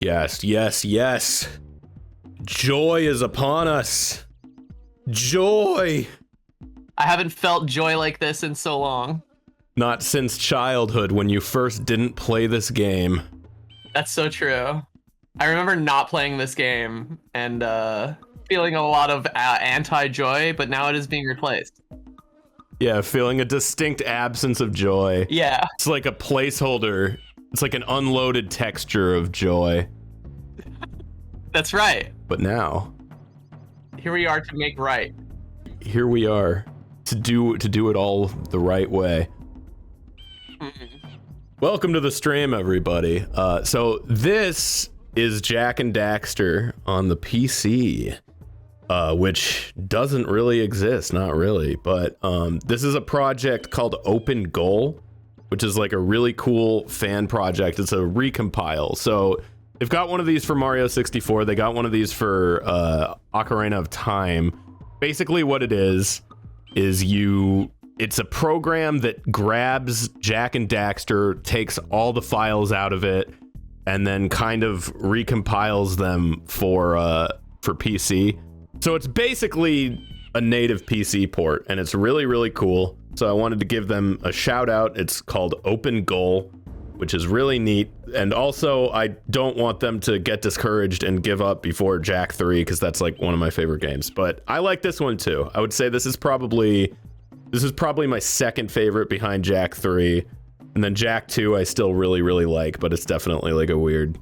Yes, yes, yes. Joy is upon us. Joy. I haven't felt joy like this in so long. Not since childhood when you first didn't play this game. That's so true. I remember not playing this game and feeling a lot of anti-joy, but now it is being replaced. Yeah, feeling a distinct absence of joy. Yeah. It's like a placeholder. It's like an unloaded texture of joy. That's right. But now, here we are to make right. Here we are to do it all the right way. Welcome to the stream, everybody. So this is Jak and Daxter on the PC, which doesn't really exist, not really, but this is a project called OpenGoal, which is like a really cool fan project. It's a recompile. So they've got one of these for Mario 64. They got one of these for Ocarina of Time. Basically what it is it's a program that grabs Jak and Daxter, takes all the files out of it, and then kind of recompiles them for PC. So it's basically a native PC port, and it's really, really cool. So I wanted to give them a shout out. It's called OpenGoal, which is really neat. And also, I don't want them to get discouraged and give up before Jak 3, because that's like one of my favorite games. But I like this one too. I would say this is probably my second favorite behind Jak 3. And then Jak 2 I still really, really like, but it's definitely like a weird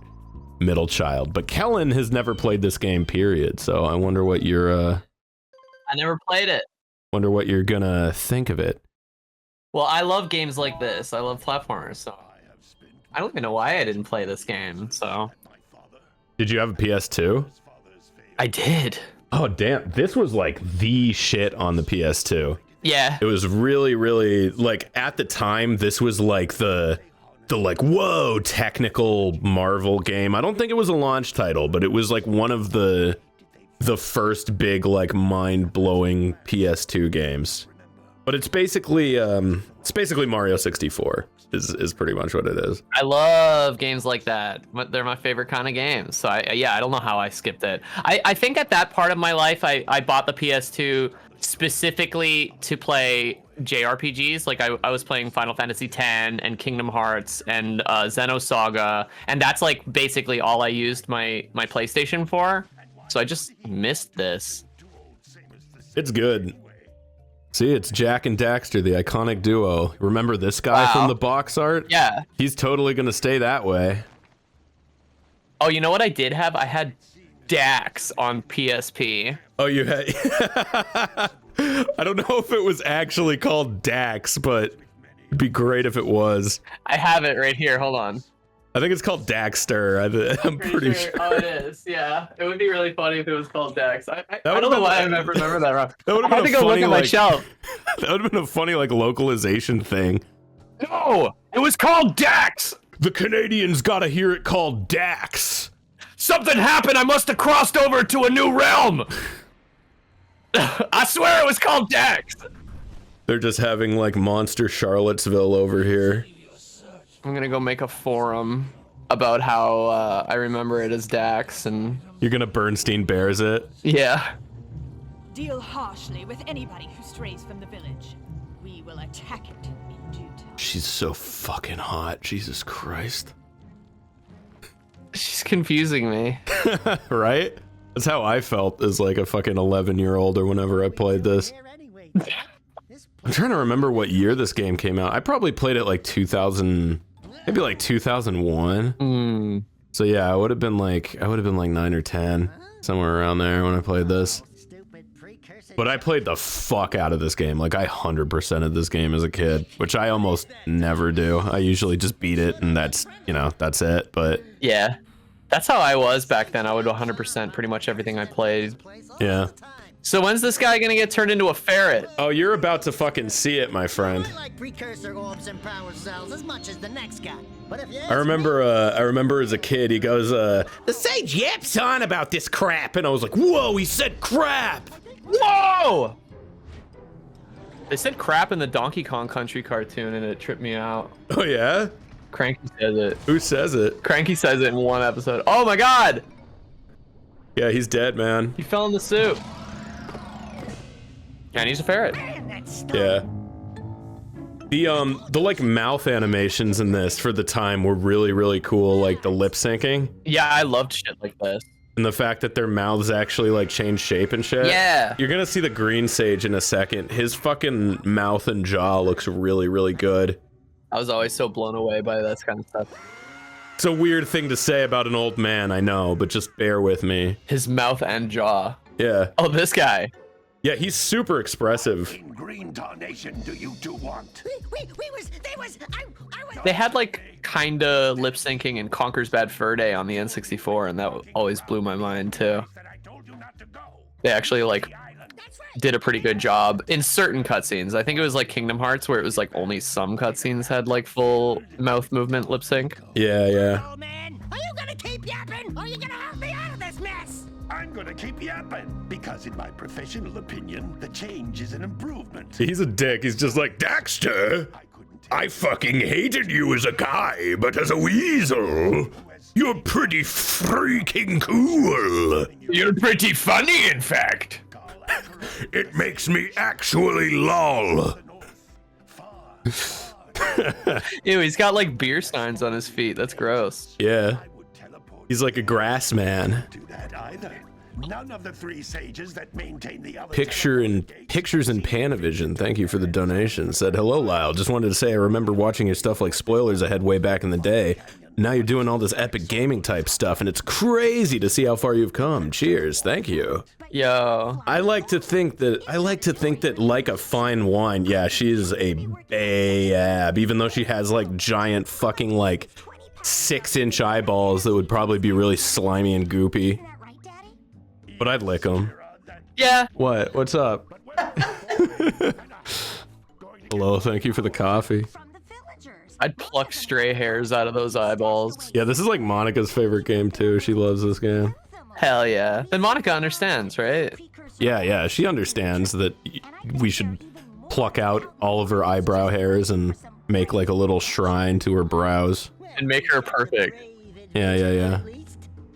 middle child. But Kellen has never played this game, period. So I wonder what you're I never played it. Wonder what you're gonna think of it. Well, I love games like this. I love platformers, so I don't even know why I didn't play this game, so. Did you have a PS2? I did. Oh, damn. This was like the shit on the PS2. Yeah. It was really, really, like, at the time, this was like the like, whoa, technical Marvel game. I don't think it was a launch title, but it was like one of the first big, like, mind-blowing PS2 games. But it's basically Mario 64 is pretty much what it is. I love games like that. They're my favorite kind of games. So I don't know how I skipped it. I think at that part of my life, I bought the PS2 specifically to play JRPGs. Like I was playing Final Fantasy X and Kingdom Hearts and Xenosaga, and that's like basically all I used my PlayStation for. So I just missed this. It's good. See, it's Jak and Daxter, the iconic duo. Remember this guy from the box art? Yeah. He's totally gonna stay that way. Oh, you know what I did have? I had Dax on PSP. Oh, you had... I don't know if it was actually called Dax, but it'd be great if it was. I have it right here. Hold on. I think it's called Daxter. I'm pretty sure. Oh, it is. Yeah. It would be really funny if it was called Dax. I don't know why I remember that wrong. That would have been been to go look at my shelf. That would have been a funny, like, localization thing. No, it was called Dax. The Canadians gotta hear it called Dax. Something happened. I must have crossed over to a new realm. I swear it was called Dax. They're just having, like, Monster Charlottesville over here. I'm gonna go make a forum about how I remember it as Dax, and you're gonna Bernstein Bears it? Yeah. Deal harshly with anybody who strays from the village. We will attack it in due time. She's so fucking hot, Jesus Christ. She's confusing me. Right? That's how I felt as like a fucking 11-year-old or whenever I played this. I'm trying to remember what year this game came out. I probably played it like 2000, maybe like 2001. So yeah, I would have been like 9 or 10, somewhere around there when I played this. But I played the fuck out of this game. Like I 100%ed this game as a kid, which I almost never do. I usually just beat it and that's, you know, that's it. But yeah, that's how I was back then. I would 100% pretty much everything I played. Yeah. So when's this guy gonna get turned into a ferret? Oh, you're about to fucking see it, my friend. I like precursor orbs and power cells as much as the next guy. But if you I remember as a kid, he goes, the sage yaps on about this crap, and I was like, whoa, he said crap. Whoa! They said crap in the Donkey Kong Country cartoon, and it tripped me out. Oh yeah? Cranky says it. Who says it? Cranky says it in one episode. Oh my god! Yeah, he's dead, man. He fell in the soup. And he's a ferret. Yeah. The like mouth animations in this for the time were really, really cool. Like the lip syncing. Yeah, I loved shit like this. And the fact that their mouths actually like change shape and shit. Yeah. You're gonna see the green sage in a second. His fucking mouth and jaw looks really, really good. I was always so blown away by that kind of stuff. It's a weird thing to say about an old man, I know, but just bear with me. His mouth and jaw. Yeah. Oh, this guy. Yeah, he's super expressive. In green tarnation do you two want? They had like kinda lip syncing in Conker's Bad Fur Day on the N64, and that always blew my mind too. They actually like did a pretty good job in certain cutscenes. I think it was like Kingdom Hearts where it was like only some cutscenes had like full mouth movement lip sync. Yeah, yeah. Oh man, are you gonna keep yapping? Or are you gonna help me out of this mess? I'm gonna keep yapping, because in my professional opinion, the change is an improvement. He's a dick. He's just like, Daxter, I fucking hated you as a guy, but as a weasel, you're pretty freaking cool. You're pretty funny, in fact. It makes me actually lol. Ew, he's got like beer steins on his feet. That's gross. Yeah. He's like a grass man. Do that either. None of the three sages that maintain the other Pictures in Panavision, thank you for the donation. Said, hello, Lyle. Just wanted to say I remember watching your stuff like Spoilers Ahead way back in the day. Now you're doing all this epic gaming type stuff, and it's crazy to see how far you've come. Cheers. Thank you. Yo. I like to think that like a fine wine, yeah, she's a babe, even though she has like giant fucking like 6-inch eyeballs that would probably be really slimy and goopy. But I'd lick them. Yeah. What? What's up? Hello, thank you for the coffee. I'd pluck stray hairs out of those eyeballs. Yeah, this is like Monica's favorite game too. She loves this game. Hell yeah. Then Monica understands, right? Yeah, she understands that we should pluck out all of her eyebrow hairs and make like a little shrine to her brows. And make her perfect. Yeah.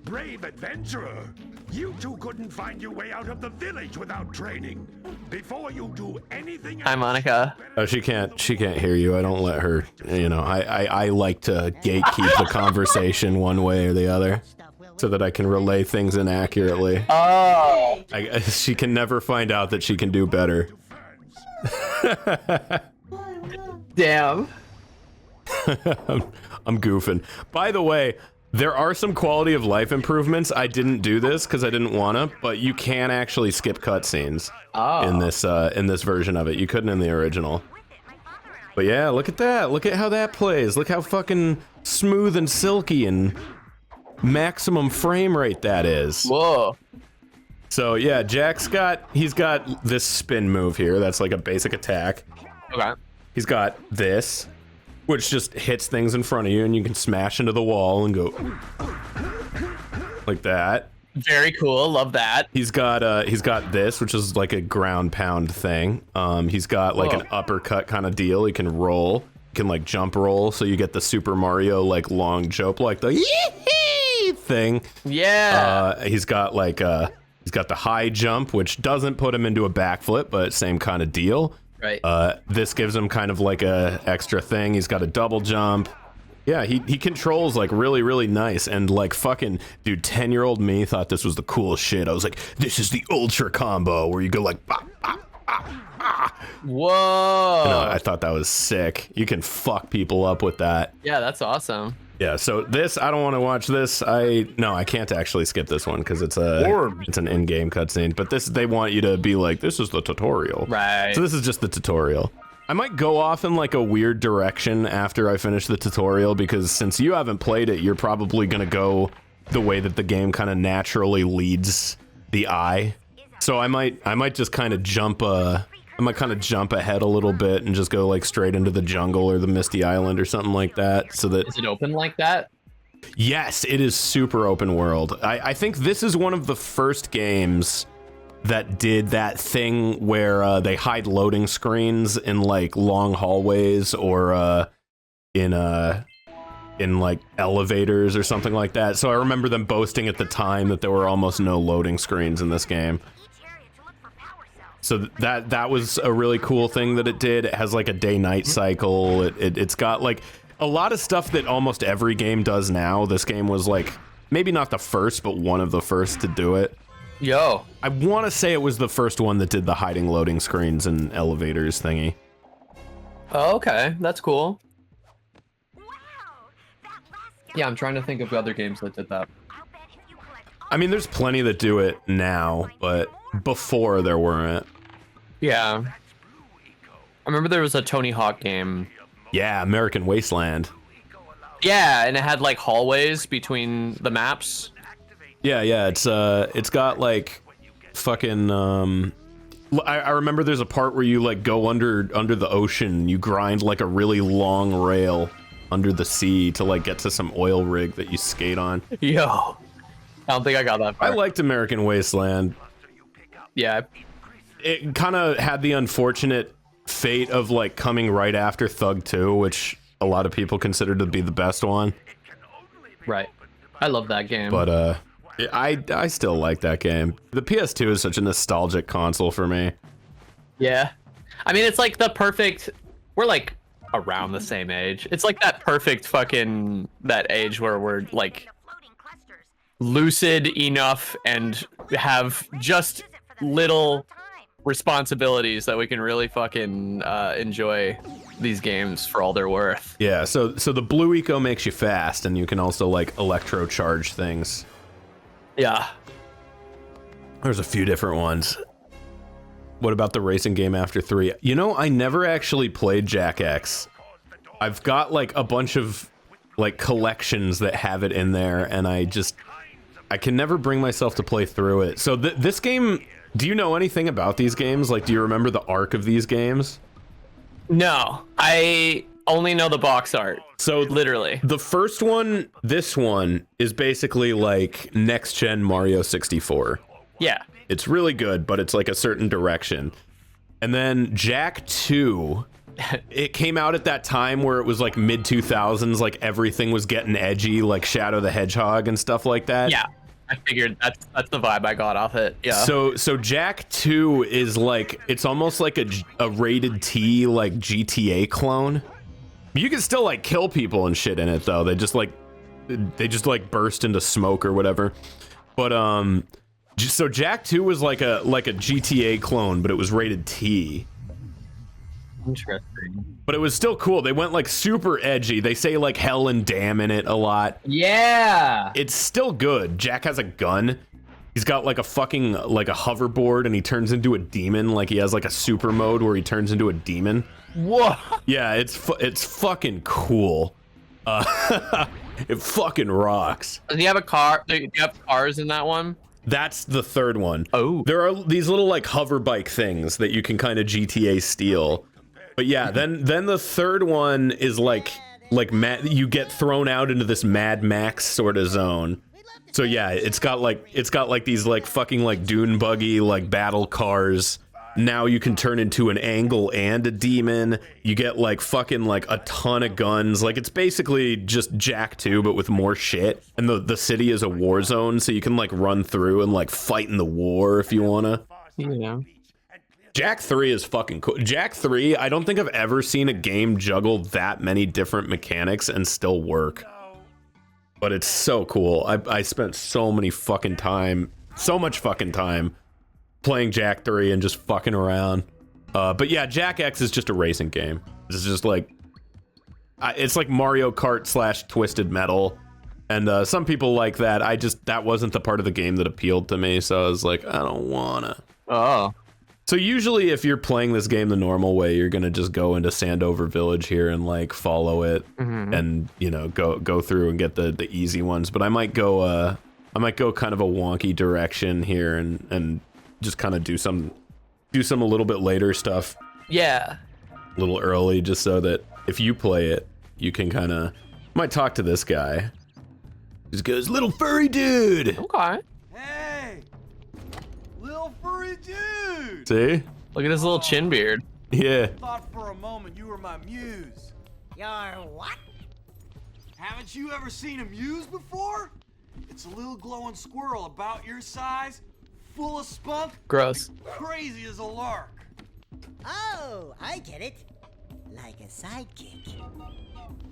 brave adventurer. You two couldn't find your way out of the village without training. Before you do anything Hi, else, Monica. Oh, she can't hear you. I don't let her, you know, I like to gatekeep the conversation one way or the other so that I can relay things inaccurately. Oh. She can never find out that she can do better. Damn. I'm goofing. By the way, there are some quality of life improvements. I didn't do this because I didn't want to, but you can actually skip cutscenes in this version of it. You couldn't in the original. But yeah, look at that. Look at how that plays. Look how fucking smooth and silky and maximum frame rate that is. Whoa. So yeah, he's got this spin move here. That's like a basic attack. Okay. He's got this, which just hits things in front of you and you can smash into the wall and go like that. Very cool. Love that. He's got this, which is like a ground pound thing. He's got like an uppercut kind of deal. He can roll. He can like jump roll, so you get the Super Mario like long jump, like the yee thing. Yeah. He's got the high jump, which doesn't put him into a backflip, but same kind of deal. Right. This gives him kind of like a extra thing. He's got a double jump. Yeah, he controls like really, really nice. And like fucking, dude, 10-year-old me thought this was the coolest shit. I was like, this is the ultra combo where you go like, bah, bah, bah, bah. Whoa. You know, I thought that was sick. You can fuck people up with that. Yeah, that's awesome. Yeah, so this, I don't want to watch this. No, I can't actually skip this one because it's an in-game cutscene. But this, they want you to be like, this is the tutorial. Right. So this is just the tutorial. I might go off in like a weird direction after I finish the tutorial because since you haven't played it, you're probably gonna go the way that the game kind of naturally leads the eye. So I might just kind of jump ahead a little bit and just go like straight into the jungle or the Misty Island or something like that. So that Is it open like that? yes, it is super open world. I think this is one of the first games that did that thing where they hide loading screens in like long hallways or in in like elevators or something like that. So I remember them boasting at the time that there were almost no loading screens in this game. So that was a really cool thing that it did. It has like a day-night cycle. It's got like a lot of stuff that almost every game does now. This game was like maybe not the first, but one of the first to do it. Yo. I want to say it was the first one that did the hiding loading screens and elevators thingy. Oh, okay, that's cool. Yeah, I'm trying to think of other games that did that. I mean, there's plenty that do it now, but before there weren't. Yeah. I remember there was a Tony Hawk game. Yeah, American Wasteland. Yeah, and it had like hallways between the maps. Yeah, it's got like fucking I remember there's a part where you like go under the ocean, you grind like a really long rail under the sea to like get to some oil rig that you skate on. Yo. I don't think I got that far. I liked American Wasteland. Yeah. It kind of had the unfortunate fate of like coming right after Thug 2, which a lot of people consider to be the best one. Right. I love that game. But I still like that game. The PS2 is such a nostalgic console for me. Yeah. I mean, it's like the perfect, we're like around the same age. It's like that perfect fucking, that age where we're like lucid enough and have just little responsibilities that we can really fucking enjoy these games for all they're worth. Yeah, so the blue eco makes you fast, and you can also like electro charge things. Yeah. There's a few different ones. What about the racing game after 3? You know, I never actually played Jak X. I've got like a bunch of like collections that have it in there, and I can never bring myself to play through it. So this game, do you know anything about these games? Like, do you remember the arc of these games? No, I only know the box art. So literally, the first one, this one, is basically like next gen Mario 64. Yeah. It's really good, but it's like a certain direction. And then Jak 2, it came out at that time where it was like mid 2000s, like everything was getting edgy, like Shadow the Hedgehog and stuff like that. Yeah. I figured that's the vibe I got off it. Yeah. So Jak 2 is like, it's almost like a rated T like GTA clone. You can still like kill people and shit in it though. They just like burst into smoke or whatever. But so Jak 2 was like a GTA clone, but it was rated T. Interesting. But it was still cool. They went like super edgy. They say like hell and damn in it a lot. Yeah. It's still good. Jak has a gun. He's got like a fucking like a hoverboard, and he turns into a demon. Like he has like a super mode where he turns into a demon. Whoa. Yeah, it's fucking cool. It fucking rocks. Does he have a car? Do you have cars in that one? That's the third one. Oh. There are these little like hover bike things that you can kind of GTA steal. But yeah, then the third one is like you get thrown out into this Mad Max sort of zone. So yeah, it's got like these like fucking like dune buggy like battle cars. Now you can turn into an angle and a demon. You get like fucking like a ton of guns. Like it's basically just Jak 2 but with more shit. And the city is a war zone, so you can like run through and like fight in the war if you wanna. Yeah. Jak 3 is fucking cool. Jak 3, I don't think I've ever seen a game juggle that many different mechanics and still work. But it's so cool. I spent so much fucking time playing Jak 3 and just fucking around. But yeah, Jak X is just a racing game. It's just like, it's like Mario Kart / Twisted Metal. And some people like that. That wasn't the part of the game that appealed to me. So I was like, I don't wanna. Oh. So usually if you're playing this game the normal way, you're going to just go into Sandover Village here and like follow it and, you know, go through and get the easy ones. But I might go kind of a wonky direction here and just kind of do some a little bit later stuff. Yeah. A little early, just so that if you play it, you can kind of might talk to this guy. Just goes, little furry dude. Okay. Hey, little furry dude. See? Look at his little chin beard. Yeah. Thought for a moment you were my muse. Your what? Haven't you ever seen a muse before? It's a little glowing squirrel about your size, full of spunk, Gross. crazy as a lark. Oh, I get it. Like a sidekick.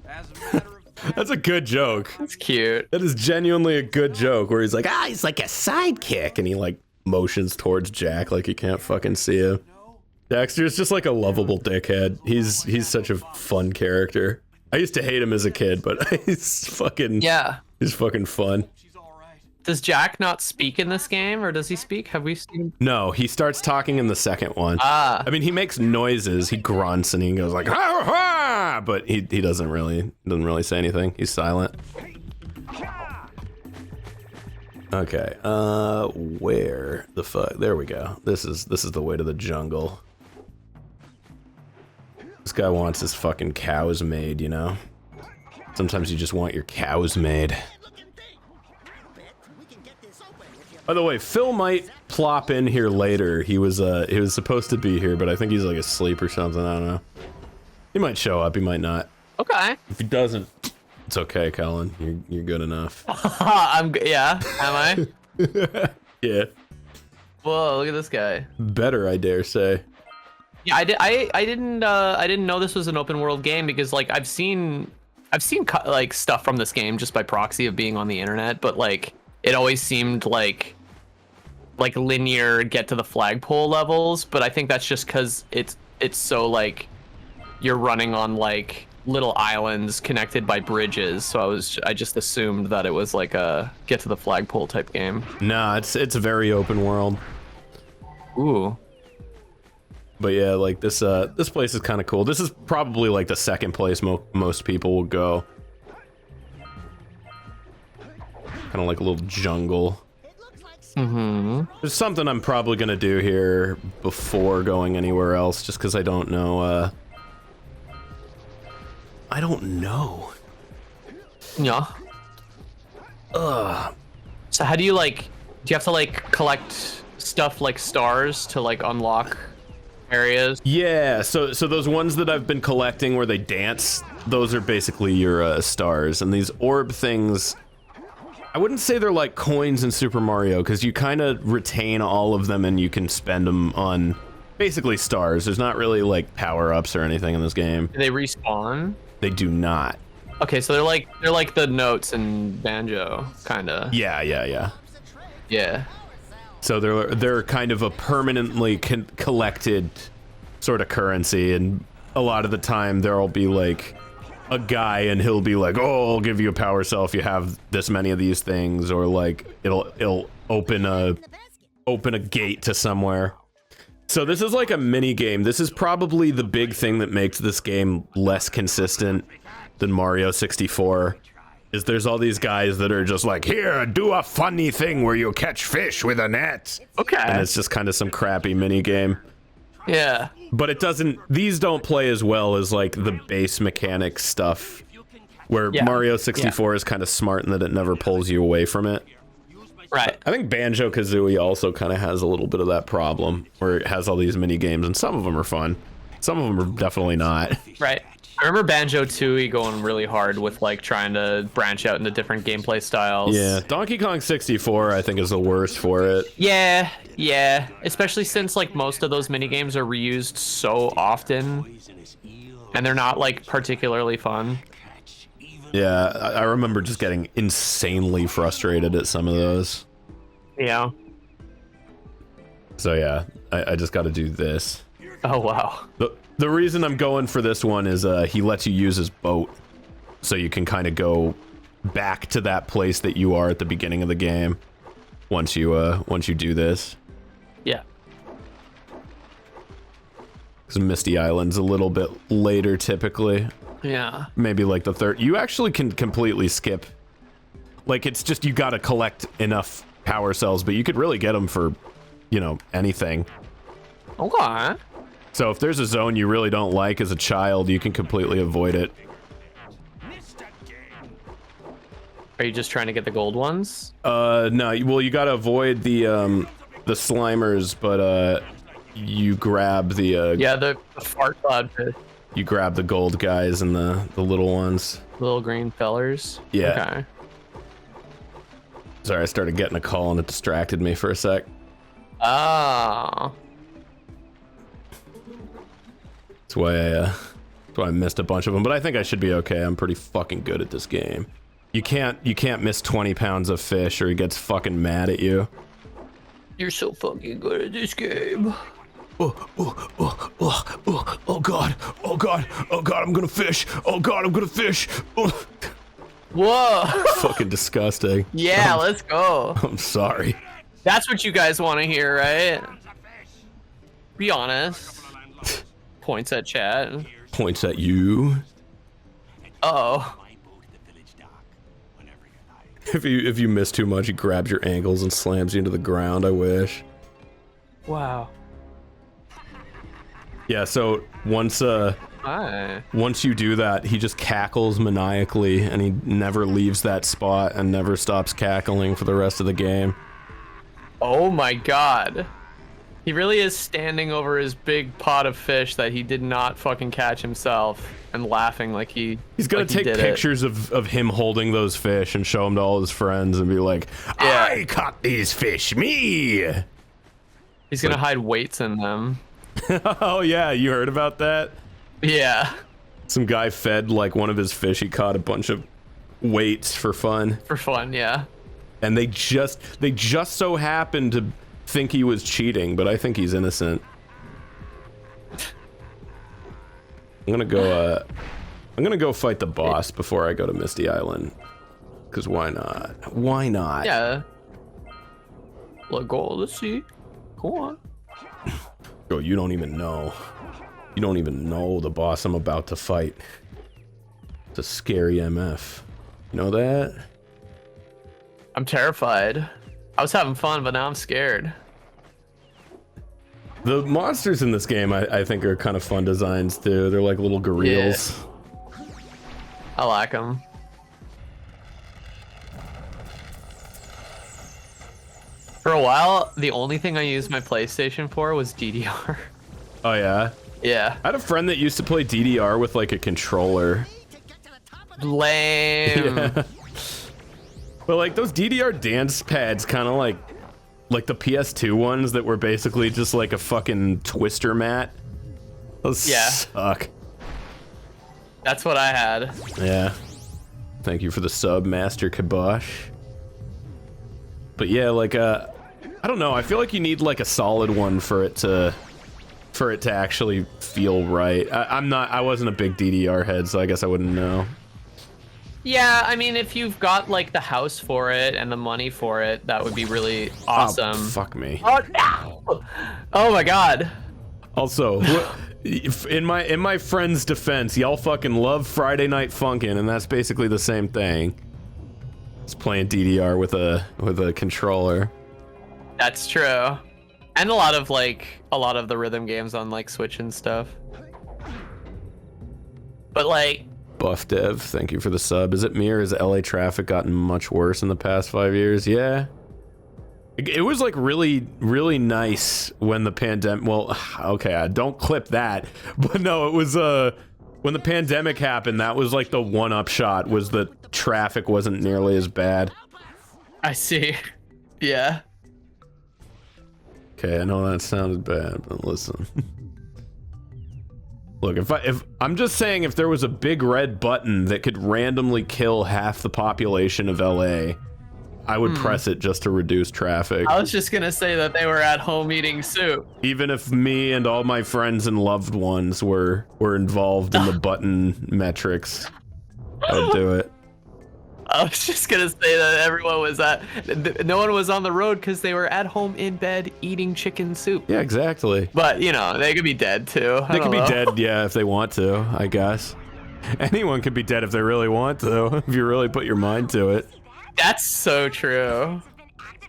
As a matter of fact, That's a good joke. It's cute. That is genuinely a good joke where he's like, he's like a sidekick. And he like motions towards Jack like he can't fucking see him. Daxter is just like a lovable dickhead. He's such a fun character. I used to hate him as a kid, but he's fucking he's fucking fun. she's all right. Does Jack not speak in this game, or does he speak? Have we seen? No, he starts talking in the second one. Ah. I mean, he makes noises. He grunts and he goes like, ha ha, but he doesn't really say anything. He's silent. Okay. Where the fuck? There we go. This is the way to the jungle. This guy wants his fucking cows made, you know? Sometimes you just want your cows made. By the way, Phil might plop in here later. He was supposed to be here, but I think he's like asleep or something. I don't know. He might show up, he might not. Okay. If he doesn't, it's okay, Colin. You're good enough. Yeah. Am I? Yeah. Whoa! Look at this guy. Better, I dare say. Yeah, I didn't know this was an open world game because like I've seen like stuff from this game just by proxy of being on the internet, but like it always seemed like linear get to the flagpole levels. But I think that's just because it's so like you're running on like little islands connected by bridges. So I just assumed that it was like a get to the flagpole type game. Nah, it's a very open world. Ooh. But yeah, like this place is kind of cool. This is probably like the second place most people will go. Kind of like a little jungle. Mm-hmm. There's something I'm probably gonna do here before going anywhere else, just because I don't know. I don't know. Yeah. Ugh. So how do you like? Do you have to like collect stuff like stars to like unlock areas? Yeah. So those ones that I've been collecting where they dance, those are basically your stars, and these orb things. I wouldn't say they're like coins in Super Mario because you kind of retain all of them and you can spend them on basically stars. There's not really like power-ups or anything in this game. Do they respawn? They do not. Okay, so they're like the notes in Banjo, kind of. Yeah. Yeah. So they're kind of a permanently collected sort of currency, and a lot of the time there'll be like a guy and he'll be like, oh, I'll give you a power cell if you have this many of these things, or like it'll open a gate to somewhere. So this is like a mini game. This is probably the big thing that makes this game less consistent than Mario 64. Is there's all these guys that are just like, here, do a funny thing where you catch fish with a net. Okay. And it's just kind of some crappy mini game. Yeah. But it doesn't, these don't play as well as like the base mechanic stuff, where Mario 64 is kind of smart in that it never pulls you away from it. Right. I think Banjo-Kazooie also kind of has a little bit of that problem, where it has all these mini games, and some of them are fun. Some of them are definitely not. Right. I remember Banjo-Tooie going really hard with like trying to branch out into different gameplay styles. Yeah, Donkey Kong 64 I think is the worst for it. Yeah. Especially since like most of those mini games are reused so often, and they're not like particularly fun. Yeah, I remember just getting insanely frustrated at some of those. Yeah. So yeah, I just got to do this. Oh wow. The reason I'm going for this one is he lets you use his boat, so you can kind of go back to that place that you are at the beginning of the game once you do this. Yeah. Because Misty Island's a little bit later typically. Yeah. Maybe like the third. You actually can completely skip. Like, it's just you got to collect enough power cells, but you could really get them for, you know, anything. Okay. So if there's a zone you really don't like as a child, you can completely avoid it. Are you just trying to get the gold ones? No, well, you got to avoid the Slimers, but you grab the Yeah, the fart cloud fish. you grab the gold guys and the little ones. Little green fellers. Yeah. Okay. Sorry, I started getting a call and it distracted me for a sec. Oh. That's why I missed a bunch of them, but I think I should be okay. I'm pretty fucking good at this game. You can't miss 20 pounds of fish or he gets fucking mad at you. You're so fucking good at this game. Oh god, I'm gonna fish. Oh god, I'm gonna fish. Oh. Whoa. Fucking disgusting. Yeah, let's go. I'm sorry. That's what you guys want to hear, right? Be honest. Points at chat. Points at you. Uh-oh. If you miss too much, he grabs your ankles and slams you into the ground. I wish. Wow. Yeah. So once you do that, he just cackles maniacally, and he never leaves that spot and never stops cackling for the rest of the game. Oh my god. He really is standing over his big pot of fish that he did not fucking catch himself and laughing like he's gonna take pictures of him holding those fish and show them to all his friends and be like, yeah. I caught these fish, me. He's gonna hide weights in them. Oh yeah, you heard about that? Yeah. Some guy fed like one of his fish, he caught a bunch of weights for fun. For fun, yeah. And they just so happened to think he was cheating, but I think he's innocent. I'm gonna go fight the boss before I go to Misty Island. Cause why not? Why not? Yeah. Let's go, let's see. Go on. Bro, you don't even know. You don't even know the boss I'm about to fight. It's a scary MF. You know that? I'm terrified. I was having fun, but now I'm scared. The monsters in this game, I think, are kind of fun designs too. They're like little gorillas. Yeah. I like them. For a while, the only thing I used my PlayStation for was DDR. Oh yeah? Yeah. I had a friend that used to play DDR with like a controller. Lame. Yeah. But like those DDR dance pads kind of like the PS2 ones that were basically just like a fucking twister mat. Those suck. That's what I had. Yeah. Thank you for the sub, Master Kibosh. But yeah, like I don't know. I feel like you need like a solid one for it to actually feel right. I wasn't a big DDR head, so I guess I wouldn't know. Yeah, I mean, if you've got like the house for it and the money for it, that would be really awesome. Oh, fuck me. Oh, no! Oh my god. Also, in my friend's defense, y'all fucking love Friday Night Funkin', and that's basically the same thing. It's playing DDR with a controller. That's true. And a lot of the rhythm games on like Switch and stuff. But like Buff Dev, thank you for the sub. Is it me or has LA traffic gotten much worse in the past 5 years? Yeah. It was like really, really nice when the pandemic, well, okay, don't clip that. But no, it was, when the pandemic happened, that was like the one upshot was that traffic wasn't nearly as bad. I see. Yeah. Okay, I know that sounded bad, but listen. Look, if I'm just saying, if there was a big red button that could randomly kill half the population of LA, I would press it just to reduce traffic. I was just gonna say that they were at home eating soup. Even if me and all my friends and loved ones were involved in the button metrics, I would do it. I was just gonna say that everyone was no one was on the road because they were at home in bed eating chicken soup. Yeah, exactly. But, you know, they could be dead too. They could be dead, yeah, if they want to, I guess. Anyone could be dead if they really want to, if you really put your mind to it. That's so true.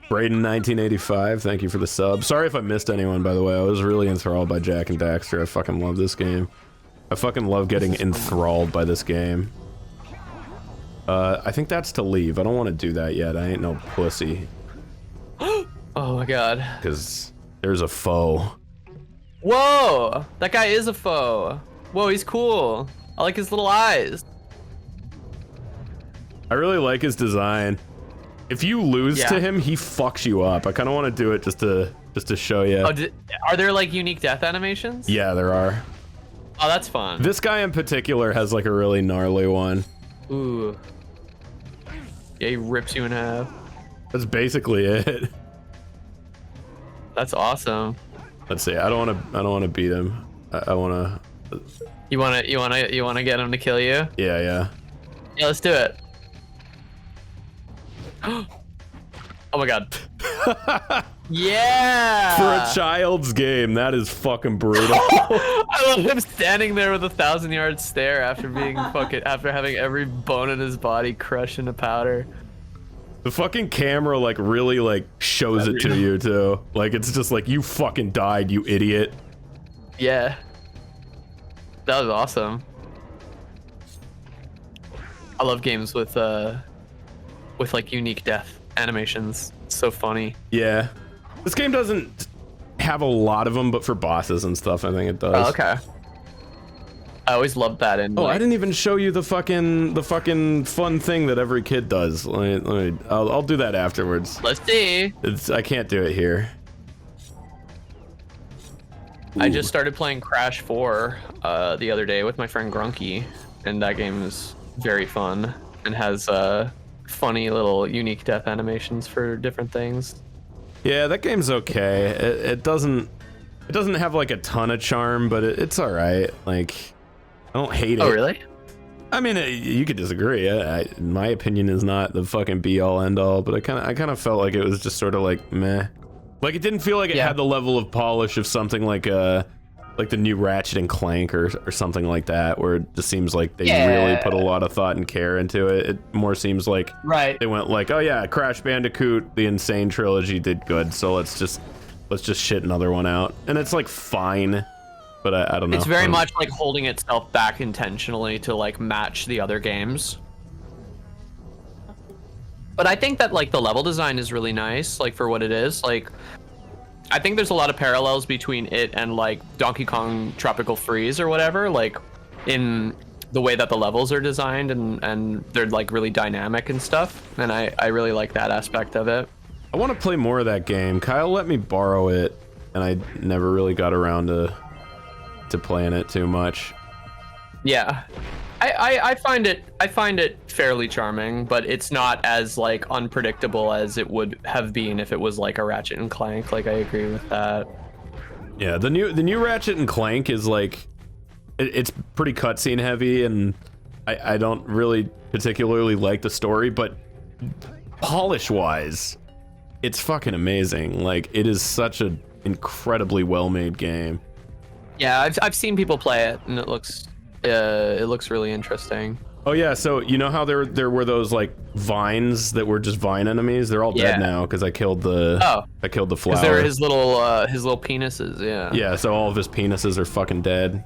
Braden 1985, thank you for the sub. Sorry if I missed anyone, by the way. I was really enthralled by Jak and Daxter. I fucking love this game. I fucking love getting enthralled by this game. I think that's to leave. I don't want to do that yet. I ain't no pussy. Oh my god. Because there's a foe. Whoa! That guy is a foe. Whoa, he's cool. I like his little eyes. I really like his design. If you lose Yeah. to him, he fucks you up. I kind of want to do it just to show you. Oh, are there like unique death animations? Yeah, there are. Oh, that's fun. This guy in particular has like a really gnarly one. Ooh. Yeah, he rips you in half. That's basically it. That's awesome. Let's see. I don't want to beat him. I want to. You wanna get him to kill you? Yeah. Yeah, let's do it. Oh my god. Yeah. For a child's game, that is fucking brutal. I love him standing there with a 1,000-yard stare after having every bone in his body crushed into powder. The fucking camera like really like shows it to you too. Like it's just like you fucking died, you idiot. Yeah. That was awesome. I love games with like unique death animations. It's so funny. Yeah. This game doesn't have a lot of them, but for bosses and stuff, I think it does. Oh, okay. I always loved that. And Oh, I didn't even show you the fucking fun thing that every kid does. I'll do that afterwards. Let's see. I can't do it here. I just started playing Crash 4 the other day with my friend Grunky, and that game is very fun and has funny little unique death animations for different things. Yeah, that game's okay. It doesn't have like a ton of charm, but it's all right. Like, I don't hate it. Oh, really? I mean, you could disagree. My opinion is not the fucking be all end all, but I kind of felt like it was just sort of like meh. Like it didn't feel like it had the level of polish of something like the new Ratchet and Clank or something like that, where it just seems like they really put a lot of thought and care into it. It more seems like they went like, oh yeah, Crash Bandicoot, the Insane trilogy did good, so let's just shit another one out, and it's like fine. But I don't know. It's very much like holding itself back intentionally to like match the other games. But I think that like the level design is really nice, like for what it is. Like, I think there's a lot of parallels between it and like Donkey Kong Tropical Freeze or whatever, like in the way that the levels are designed and they're like really dynamic and stuff. And I really like that aspect of it. I want to play more of that game. Kyle let me borrow it, and I never really got around to playing it too much. Yeah, I find it fairly charming, but it's not as like unpredictable as it would have been if it was like a Ratchet and Clank. Like I agree with that. Yeah, the new Ratchet and Clank is like it's pretty cutscene heavy, and I don't really particularly like the story, but polish wise, it's fucking amazing. Like it is such an incredibly well made game. Yeah, I've seen people play it, and it looks really interesting. Oh yeah, so you know how there were those like vines that were just vine enemies? They're all dead now because I killed the flower. They're his little penises. Yeah. Yeah, so all of his penises are fucking dead.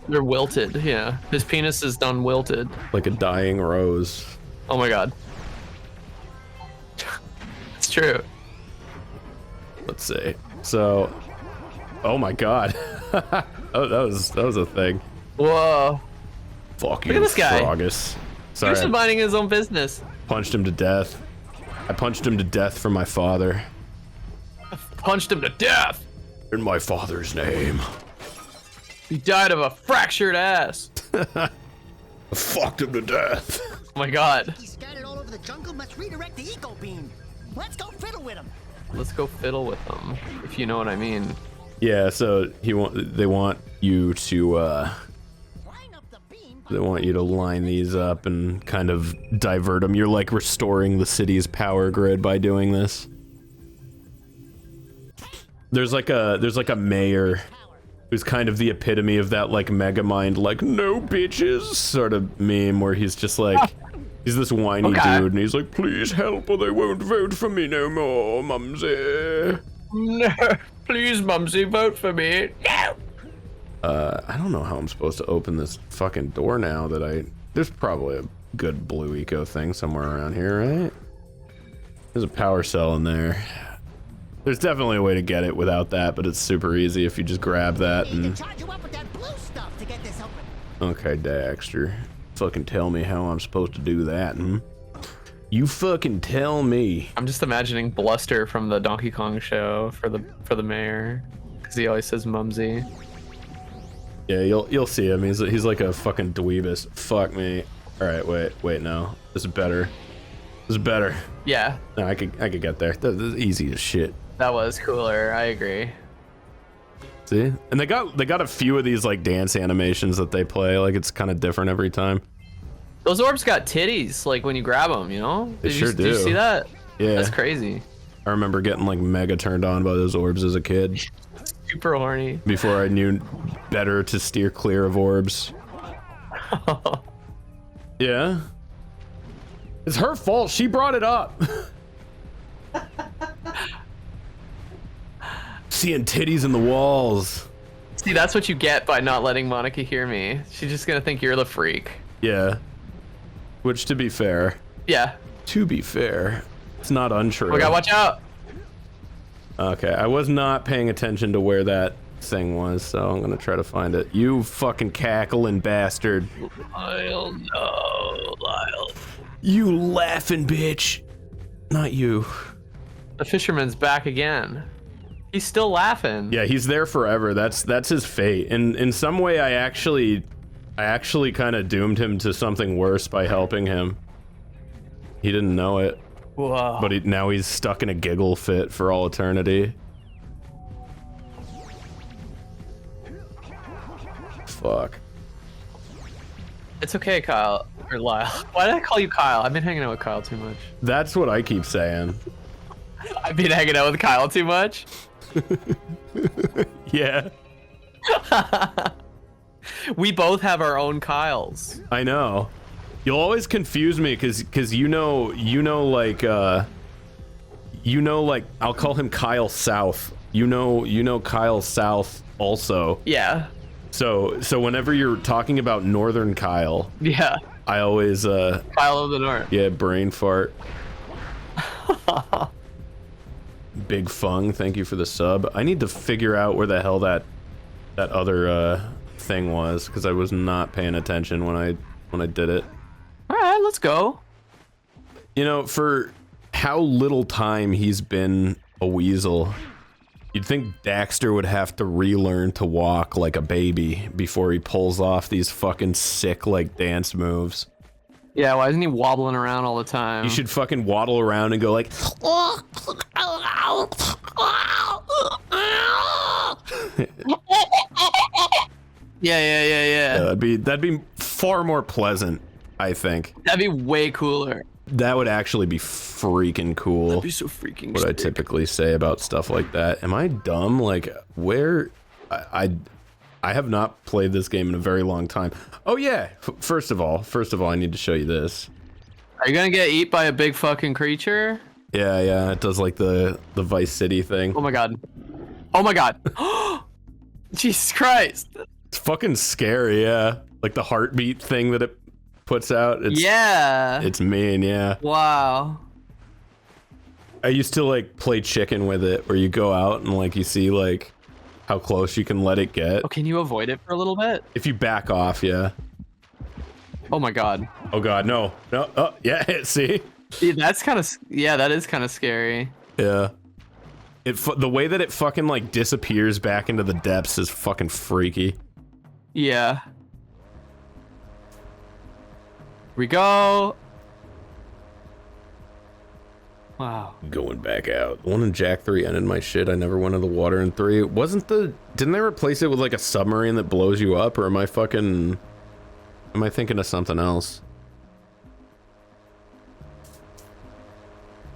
They're wilted. Yeah, his penis is done wilted. Like a dying rose. Oh my god. It's true. Let's see. So, oh my god. Oh, that was a thing. Whoa. Fuck Look you, at this guy. Frogus. He Sorry, was minding his own business. punched him to death. I punched him to death for my father. Punched him to death. In my father's name. He died of a fractured ass. I fucked him to death. Oh my god. He's scattered all over the jungle, must redirect the eco beam. Let's go fiddle with him. Let's go fiddle with them, if you know what I mean. Yeah, so they want you to Line up the beam. they want you to line these up and kind of divert them. You're like restoring the city's power grid by doing this. There's like a mayor who's kind of the epitome of that like Megamind like no bitches sort of meme where he's just like he's this whiny dude and he's like, please help or they won't vote for me no more, Mumsy. No, please, Mumsy, vote for me. No. I don't know how I'm supposed to open this fucking door now that there's probably a good blue eco thing somewhere around here, right? There's a power cell in there. There's definitely a way to get it without that, but it's super easy if you just grab that You can and charge you up with that blue stuff to get this open. Okay, Daxter. Fucking tell me how I'm supposed to do that, hmm? You fucking tell me. I'm just imagining Bluster from the Donkey Kong show for the mayor, because he always says Mumsy. Yeah, you'll see him. He's like a fucking dweebus. Fuck me. All right, wait, no. This is better. This is better. Yeah, No, I could get there. This is easy as shit. that was cooler. I agree. See? And they got a few of these like dance animations that they play. Like it's kind of different every time. Those orbs got titties, like when you grab them, you know? They sure Did you do. see that? Yeah. That's crazy. I remember getting like mega turned on by those orbs as a kid. Super horny. Before I knew better to steer clear of orbs. Yeah. It's her fault. She brought it up. Seeing titties in the walls. See, that's what you get by not letting Monica hear me. She's just gonna think you're the freak. Yeah. Which, to be fair, Yeah. it's not untrue. We gotta watch out. Okay, I was not paying attention to where that thing was, so I'm gonna try to find it. You fucking cackling bastard. Lyle, no, Lyle. You laughing bitch. Not you. The fisherman's back again. He's still laughing. Yeah, he's there forever. That's his fate. And in some way, I actually kind of doomed him to something worse by helping him. He didn't know it. Whoa. But now he's stuck in a giggle fit for all eternity. Fuck. It's okay, Kyle. Or Lyle. Why did I call you Kyle? I've been hanging out with Kyle too much. That's what I keep saying. I've been hanging out with Kyle too much? Yeah. We both have our own Kyles. I know. You'll always confuse me because you know like I'll call him Kyle South. You know Kyle South also. Yeah. So whenever you're talking about Northern Kyle, Yeah. I always Kyle of the North. yeah, brain fart. Big Fung, thank you for the sub. I need to figure out where the hell that other thing was because I was not paying attention when I did it. All right, let's go. You know, for how little time he's been a weasel, you'd think Daxter would have to relearn to walk like a baby before he pulls off these fucking sick like dance moves. Yeah, why isn't he wobbling around all the time? You should fucking waddle around and go like Yeah. that'd be far more pleasant, I think. That'd be way cooler. That would actually be freaking cool. That'd be so freaking What I sick. typically say about stuff like that. Am I dumb? Like, where I have not played this game in a very long time. Oh yeah. First of all, I need to show you this. Are you gonna get eat by a big fucking creature? Yeah, it does like the Vice City thing. Oh my god. Oh my god. Jesus Christ. It's fucking scary, yeah. Like the heartbeat thing that it puts out. Yeah. It's mean, yeah. Wow. I used to like play chicken with it where you go out and like you see like how close you can let it get. Oh, can you avoid it for a little bit? If you back off, yeah. Oh my god. Oh god, no. Oh, yeah, see? Yeah, that's kind of, yeah, that is kind of scary. Yeah. The way that it fucking like disappears back into the depths is fucking freaky. Yeah. Here we go. Wow. Going back out. The one in Jak 3 ended my shit. I never went in the water in 3. Didn't they replace it with like a submarine that blows you up, or am I thinking of something else?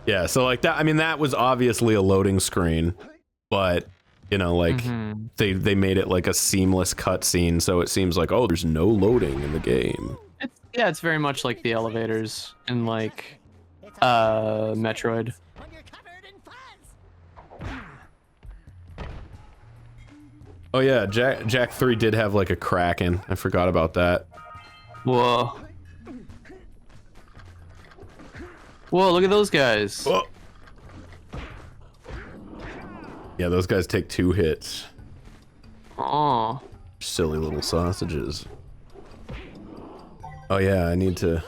Yeah, so like that, I mean, that was obviously a loading screen, but you know, like they made it like a seamless cutscene, so it seems like, oh, there's no loading in the game. It's very much like the elevators in like Metroid. When you're covered in fuzz. Oh yeah, Jak 3 did have like a Kraken. I forgot about that. Whoa. Whoa, look at those guys. Oh. Yeah, those guys take 2 hits. Oh. Silly little sausages. Oh yeah, I need to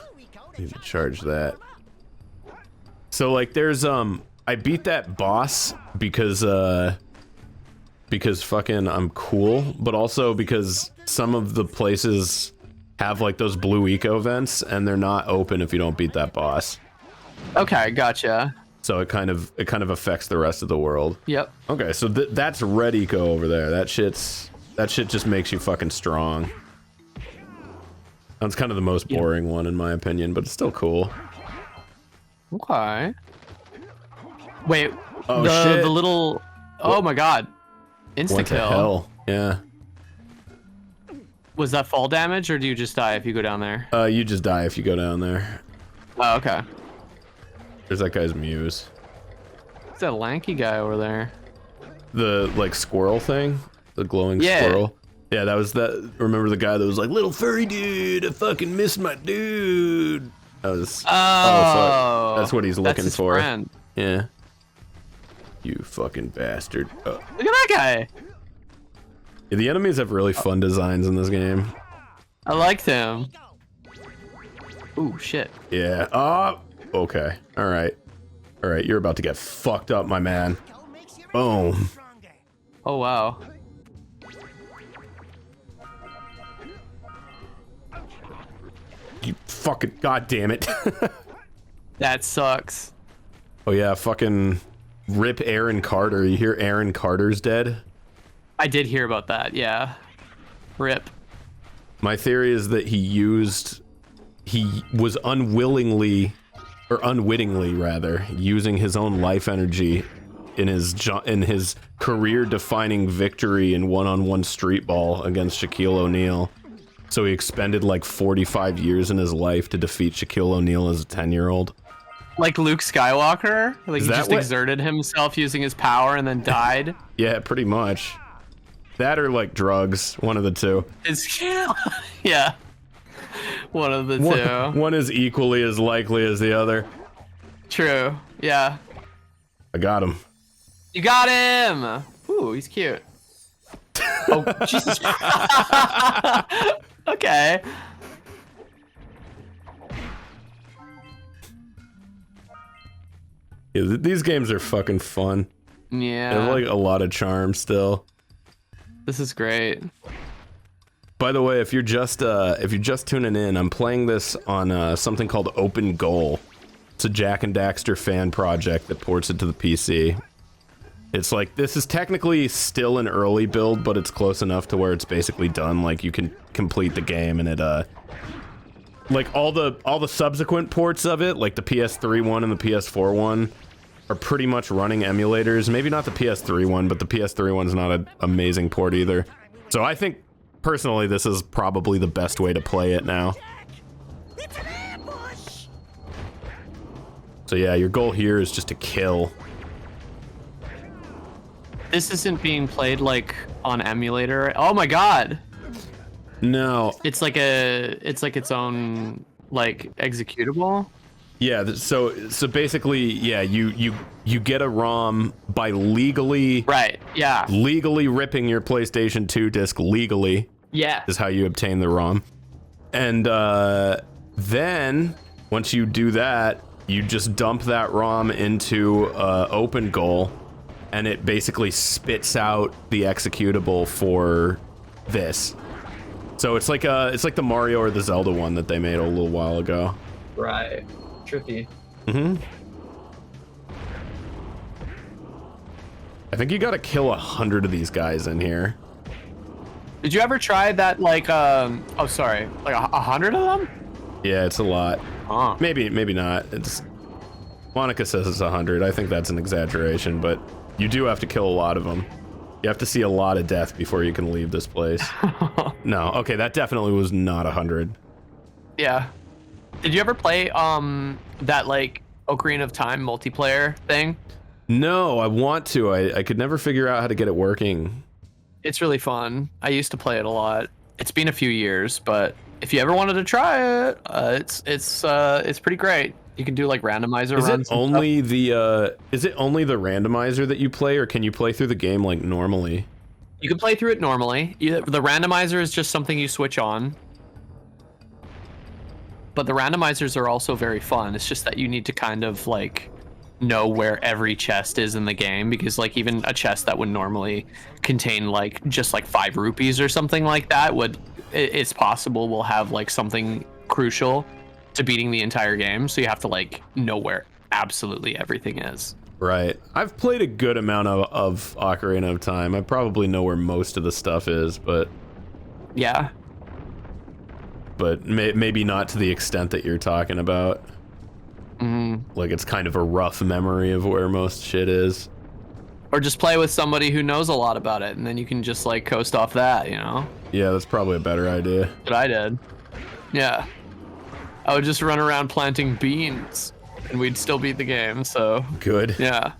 charge that. So like there's I beat that boss because fucking I'm cool, but also because some of the places have like those blue eco vents and they're not open if you don't beat that boss. Okay, gotcha. So it kind of affects the rest of the world. Yep. Okay, so that's red eco over there. That shit just makes you fucking strong. That's kind of the most boring one in my opinion, but it's still cool. Okay. Wait. Oh shit. The little. Oh my god. Insta What the kill. hell? Yeah. Was that fall damage, or do you just die if you go down there? You just die if you go down there. Oh, okay. There's that guy's muse. It's that lanky guy over there. The like squirrel thing, the glowing squirrel. Yeah, that was that. Remember the guy that was like, "Little furry dude, I fucking missed my dude." That was. Oh, fuck. That's what he's looking his for. Friend. Yeah. You fucking bastard. Oh. Look at that guy. Yeah, the enemies have really fun designs in this game. I liked him. Ooh, shit. Yeah. Oh. Okay. All right. All right. You're about to get fucked up, my man. Boom. Oh wow. You fucking goddamn it. That sucks. Oh yeah, fucking rip Aaron Carter. You hear Aaron Carter's dead? I did hear about that. Yeah. Rip. My theory is that he was unwittingly rather using his own life energy in his career-defining victory in one-on-one street ball against Shaquille O'Neal. So he expended like 45 years in his life to defeat Shaquille O'Neal as a 10-year-old. Like Luke Skywalker? Like Is he that just what- exerted himself using his power and then died? Yeah, pretty much. That or like drugs, one of the two. Yeah. One of the two. One is equally as likely as the other. True. Yeah. I got him. You got him! Ooh, he's cute. Oh, Jesus. Okay. Yeah, these games are fucking fun. They Yeah. have like a lot of charm still. This is great. By the way, if you're just tuning in, I'm playing this on something called OpenGoal. It's a Jak and Daxter fan project that ports it to the PC. It's like, this is technically still an early build, but it's close enough to where it's basically done. Like, you can complete the game and it, like, all the subsequent ports of it, like the PS3 one and the PS4 one, are pretty much running emulators. Maybe not the PS3 one, but the PS3 one's not an amazing port either. So I think, personally, this is probably the best way to play it now. It's an ambush! So yeah, your goal here is just to kill. This isn't being played like on emulator. Oh my god. No. It's like its own like executable. Yeah, so basically, yeah, you get a ROM by legally Right. Yeah. legally ripping your PlayStation 2 disc legally. Yeah. Is how you obtain the ROM. And then once you do that, you just dump that ROM into OpenGoal, and it basically spits out the executable for this. So it's like the Mario or the Zelda one that they made a little while ago. Right. Trippy. Mm-hmm. I think you gotta kill 100 of these guys in here. Did you ever try that like oh sorry, like 100 of them? Yeah, it's a lot. Oh. Maybe not. It's Monica says it's 100. I think that's an exaggeration, but you do have to kill a lot of them. You have to see a lot of death before you can leave this place. No, okay, that definitely was not 100. Yeah. Did you ever play that like Ocarina of Time multiplayer thing? No, I want to. I could never figure out how to get it working. It's really fun. I used to play it a lot. It's been a few years, but if you ever wanted to try it, it's pretty great. You can do like randomizer Is runs. it only the randomizer that you play, or can you play through the game like normally? You can play through it normally. The randomizer is just something you switch on. but the randomizers are also very fun. It's just that you need to kind of like know where every chest is in the game, because like even a chest that would normally contain like just like 5 rupees or something like that it's possible will have like something crucial to beating the entire game. So you have to like know where absolutely everything is. Right. I've played a good amount of Ocarina of Time. I probably know where most of the stuff is, but Yeah. But maybe not to the extent that you're talking about. Like it's kind of a rough memory of where most shit is. Or just play with somebody who knows a lot about it, and then you can just like coast off that, you know? Yeah, that's probably a better idea. What I did. Yeah. I would just run around planting beans, and we'd still beat the game, so. Good. Yeah.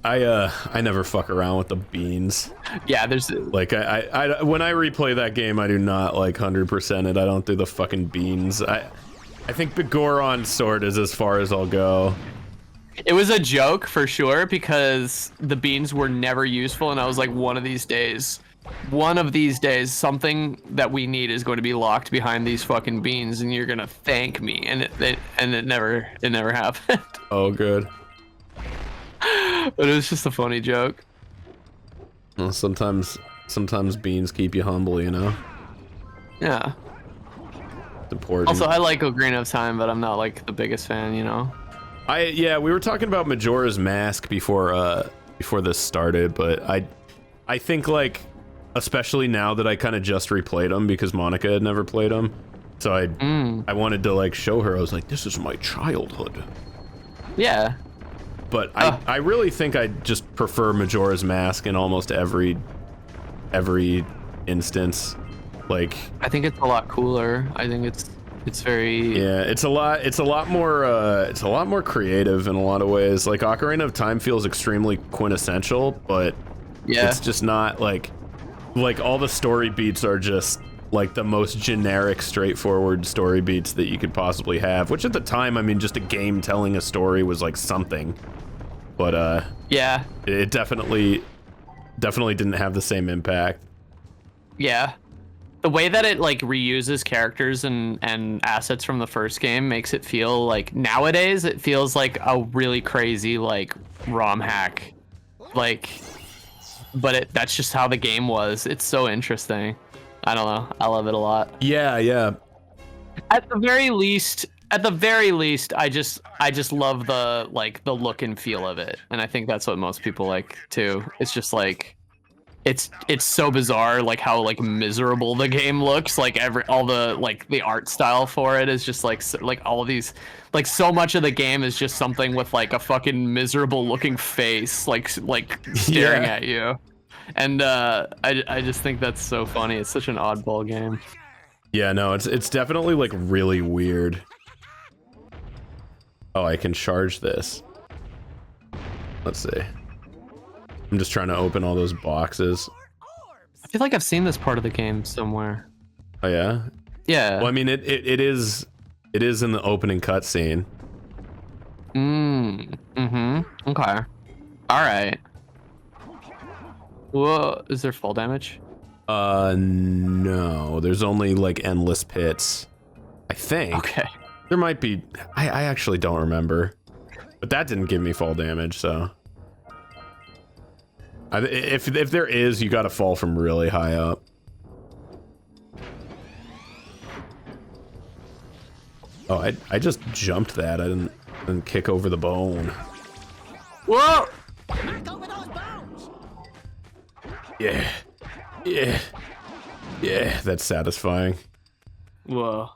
I never fuck around with the beans. Yeah, there's Like I when I replay that game, I do not like 100% it. I don't do the fucking beans. I think the Goron sword is as far as I'll go. It was a joke for sure, because the beans were never useful, and I was like, one of these days, something that we need is going to be locked behind these fucking beans, and you're gonna thank me. And it never happened. Oh, good. But it was just a funny joke. Well, sometimes beans keep you humble, you know. Yeah. It's important. Also, I like Ocarina of Time, but I'm not like the biggest fan, you know. Yeah, we were talking about Majora's Mask before this started, but I think like, especially now that I kind of just replayed them because Monica had never played them, so I wanted to like show her. I was like, this is my childhood. Yeah. But I really think I just prefer Majora's Mask in almost every instance. Like, I think it's a lot cooler. I think it's very it's a lot more creative in a lot of ways. Like Ocarina of Time feels extremely quintessential, but yeah. it's just not like all the story beats are just like the most generic, straightforward story beats that you could possibly have, which at the time, I mean, just a game telling a story was like something, but yeah. it definitely didn't have the same impact. Yeah. The way that it like reuses characters and assets from the first game makes it feel like, nowadays it feels like a really crazy like ROM hack, like, but that's just how the game was. It's so interesting. I don't know, I love it a lot. Yeah. At the very least, I just love the look and feel of it, and I think that's what most people like too. It's just like, it's so bizarre, like how like miserable the game looks. Like all the art style for it is just like all of these, like so much of the game is just something with like a fucking miserable looking face, like staring at you. And I just think that's so funny. It's such an oddball game. Yeah, no, it's definitely like really weird. Oh, I can charge this. Let's see. I'm just trying to open all those boxes. I feel like I've seen this part of the game somewhere. Oh yeah? Yeah. Well, I mean, it is in the opening cutscene. Okay. All right. Whoa, is there fall damage? No, there's only like endless pits, I think. Okay. There might be. I actually don't remember, but that didn't give me fall damage, so. If there is, you gotta fall from really high up. Oh, I just jumped that. I didn't kick over the bone. Whoa! Knock over those bones! Yeah, that's satisfying. Whoa.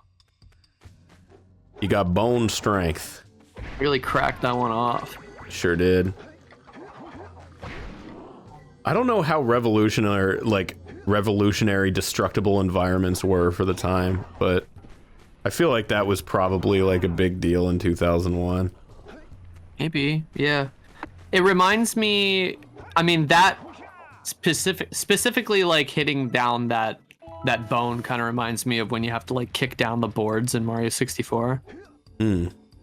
You got bone strength. Really cracked that one off. Sure did. I don't know how revolutionary destructible environments were for the time, but I feel like that was probably like a big deal in 2001. Maybe, yeah. It reminds me, I mean, that specifically like hitting down that bone kind of reminds me of when you have to like kick down the boards in Mario 64.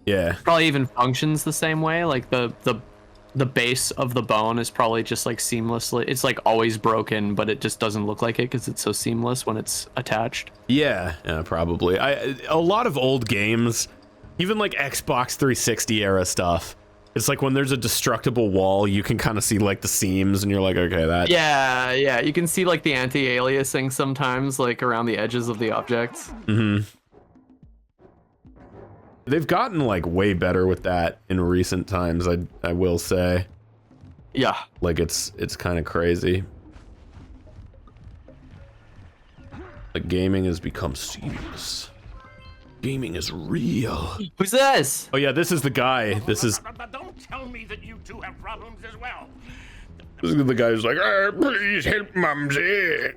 Yeah. Probably even functions the same way, like the the base of the bone is probably just like seamlessly. It's like always broken, but it just doesn't look like it because it's so seamless when it's attached. Yeah, probably. A lot of old games, even like Xbox 360 era stuff. It's like when there's a destructible wall, you can kind of see like the seams, and you're like, okay, that. Yeah, yeah. You can see like the anti-aliasing sometimes, like around the edges of the objects. Mm-hmm. They've gotten like way better with that in recent times. I will say. Yeah. Like it's kind of crazy. Like gaming has become seamless. Gaming is real. Who's this? Oh yeah, this is the guy. This is Don't tell me that you two have problems as well. the guy who's like, please help Mumsy.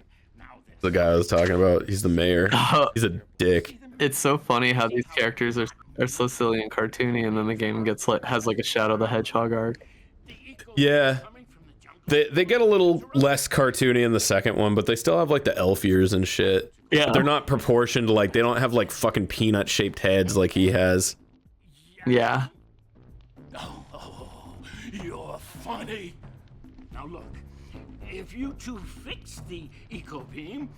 The guy I was talking about. He's the mayor. He's a dick. It's so funny how these characters are so silly and cartoony, and then the game gets like has like a Shadow the Hedgehog arc. Yeah. They get a little less cartoony in the second one, but they still have like the elf ears and shit. Yeah. But they're not proportioned, like they don't have like fucking peanut shaped heads like he has. Yeah. Oh, you're funny. Now look, if you two fix the eco beam,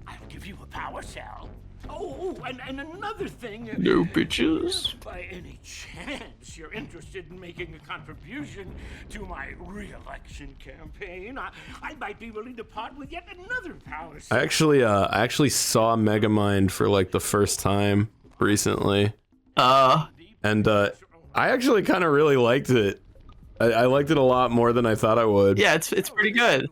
I'll give you a power cell. Oh, and another thing. No bitches. By any chance you're interested in making a contribution to my re-election campaign, I might be willing to part with yet another power cell. I actually saw Megamind for like the first time recently. And I actually kind of really liked it. I liked it a lot more than I thought I would. Yeah, it's pretty good.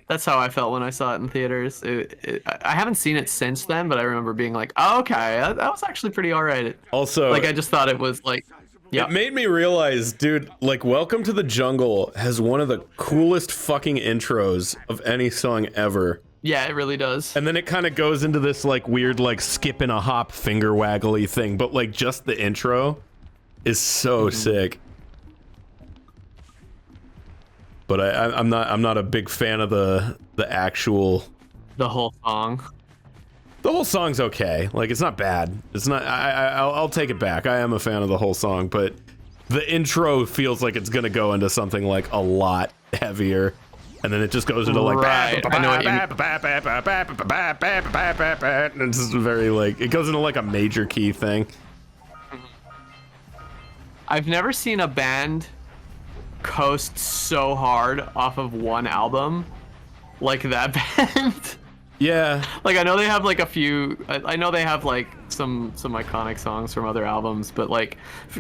That's how I felt when I saw it in theaters. I haven't seen it since then, but I remember being like, oh, okay, that was actually pretty alright. Also, like I just thought it was like, yeah. It made me realize, dude, like Welcome to the Jungle has one of the coolest fucking intros of any song ever. Yeah, it really does. And then it kind of goes into this like weird like skip and a hop finger waggly thing, but like just the intro is so sick. But I'm not a big fan of the actual. The whole song. The whole song's okay. Like it's not bad. It's not. I'll take it back. I am a fan of the whole song, but the intro feels like it's gonna go into something like a lot heavier, and then it just goes into like. Right. I know what you mean. And it's just very like it goes into like a major key thing. I've never seen a band coast so hard off of one album like that band. Yeah. Like I know they have like a few. I know they have like some iconic songs from other albums, but like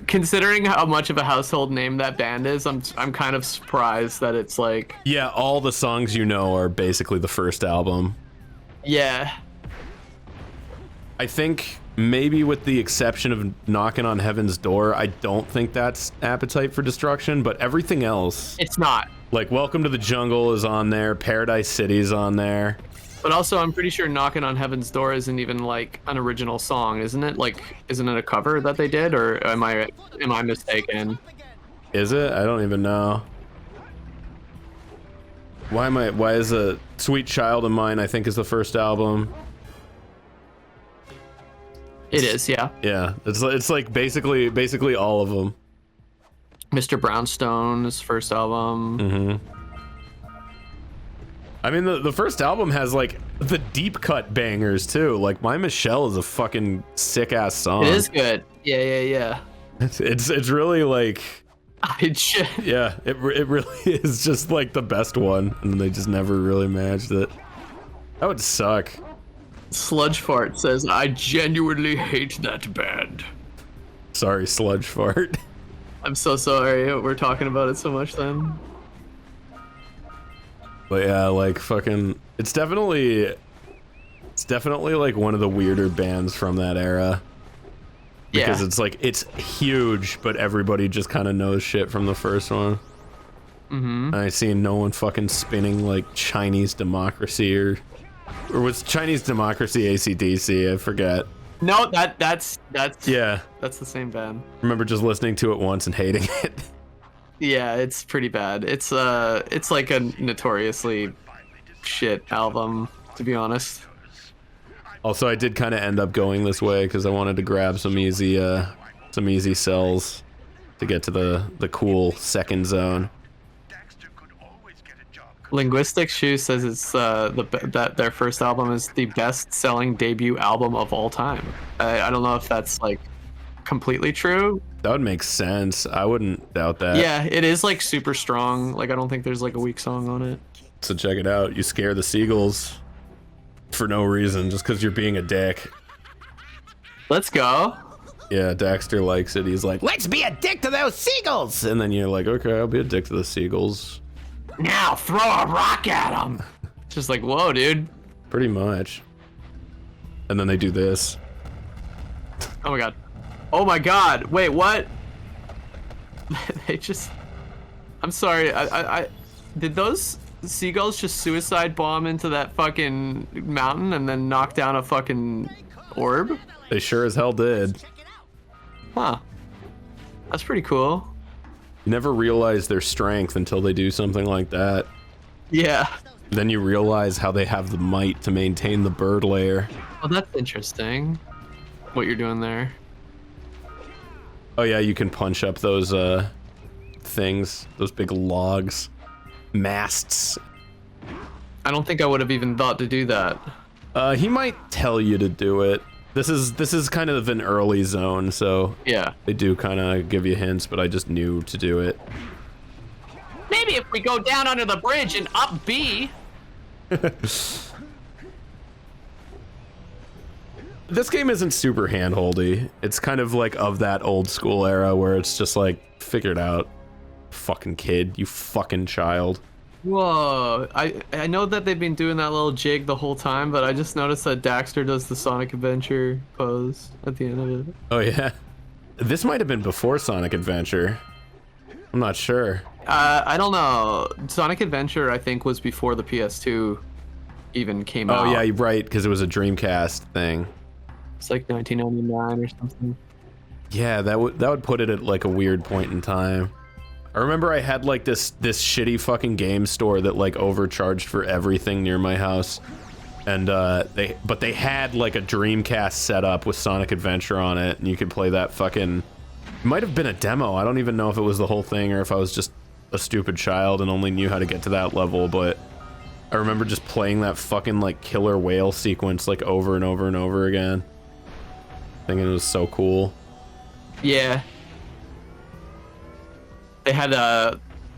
considering how much of a household name that band is, I'm kind of surprised that it's like. Yeah, all the songs you know are basically the first album. Yeah. I think maybe with the exception of Knocking on Heaven's Door, I don't think that's Appetite for Destruction, but everything else. It's not. Like Welcome to the Jungle is on there, Paradise City's on there. But also, I'm pretty sure Knocking on Heaven's Door isn't even like an original song, isn't it? Like, isn't it a cover that they did, or am I mistaken? Is it? I don't even know. Why is a Sweet Child of Mine, I think, is the first album. It is, yeah. Yeah, it's like basically all of them. Mr. Brownstone's first album. Mm-hmm. I mean, the first album has like the deep cut bangers too. Like My Michelle is a fucking sick ass song. It is good. Yeah. It's really like. Yeah, it really is just like the best one, and they just never really managed it. That would suck. Sludge Fart says, I genuinely hate that band. Sorry, Sludge Fart. I'm so sorry. We're talking about it so much then. But yeah, like fucking, it's definitely like one of the weirder bands from that era. Because it's like, it's huge, but everybody just kind of knows shit from the first one. Mm-hmm. And I seen no one fucking spinning like Chinese Democracy or was Chinese Democracy AC/DC? I forget. No, that's yeah. That's the same band. I remember just listening to it once and hating it. Yeah, it's pretty bad. It's like a notoriously shit album, to be honest. Also, I did kind of end up going this way because I wanted to grab some easy cells. to get to the cool second zone. Linguistic Shoe says it's that their first album is the best-selling debut album of all time. I don't know if that's like completely true. That would make sense. I wouldn't doubt that. Yeah, it is like super strong. Like I don't think there's like a weak song on it. So check it out. You scare the seagulls for no reason, just because you're being a dick. Let's go. Yeah, Daxter likes it. He's like, let's be a dick to those seagulls. And then you're like, okay, I'll be a dick to the seagulls. Now throw a rock at them. Just like, whoa, dude. Pretty much. And then they do this. Oh my god. Oh my god. Wait, what? They just... I'm sorry. I did those seagulls just suicide bomb into that fucking mountain and then knock down a fucking orb? They sure as hell did. Huh. That's pretty cool. You never realize their strength until they do something like that. Yeah. Then you realize how they have the might to maintain the bird layer. Well, that's interesting. What you're doing there. Oh yeah, you can punch up those things, those big logs, masts. I don't think I would have even thought to do that. He might tell you to do it. This is kind of an early zone, so Yeah. they do kind of give you hints, but I just knew to do it. Maybe if we go down under the bridge and up B. This game isn't super handholdy. It's kind of like of that old school era where it's just like, figure it out, fucking kid, you fucking child. Whoa, I know that they've been doing that little jig the whole time, but I just noticed that Daxter does the Sonic Adventure pose at the end of it. Oh yeah. This might have been before Sonic Adventure. I'm not sure. I don't know. Sonic Adventure, I think, was before the PS2 even came out. Oh yeah, you're right, because it was a Dreamcast thing. It's like 1999 or something. Yeah, that would put it at like a weird point in time. I remember I had like this shitty fucking game store that like overcharged for everything near my house, and they had like a Dreamcast set up with Sonic Adventure on it, and you could play that fucking. It might have been a demo. I don't even know if it was the whole thing or if I was just a stupid child and only knew how to get to that level, but I remember just playing that fucking like killer whale sequence like over and over and over again, thinking it was so cool. Yeah. They had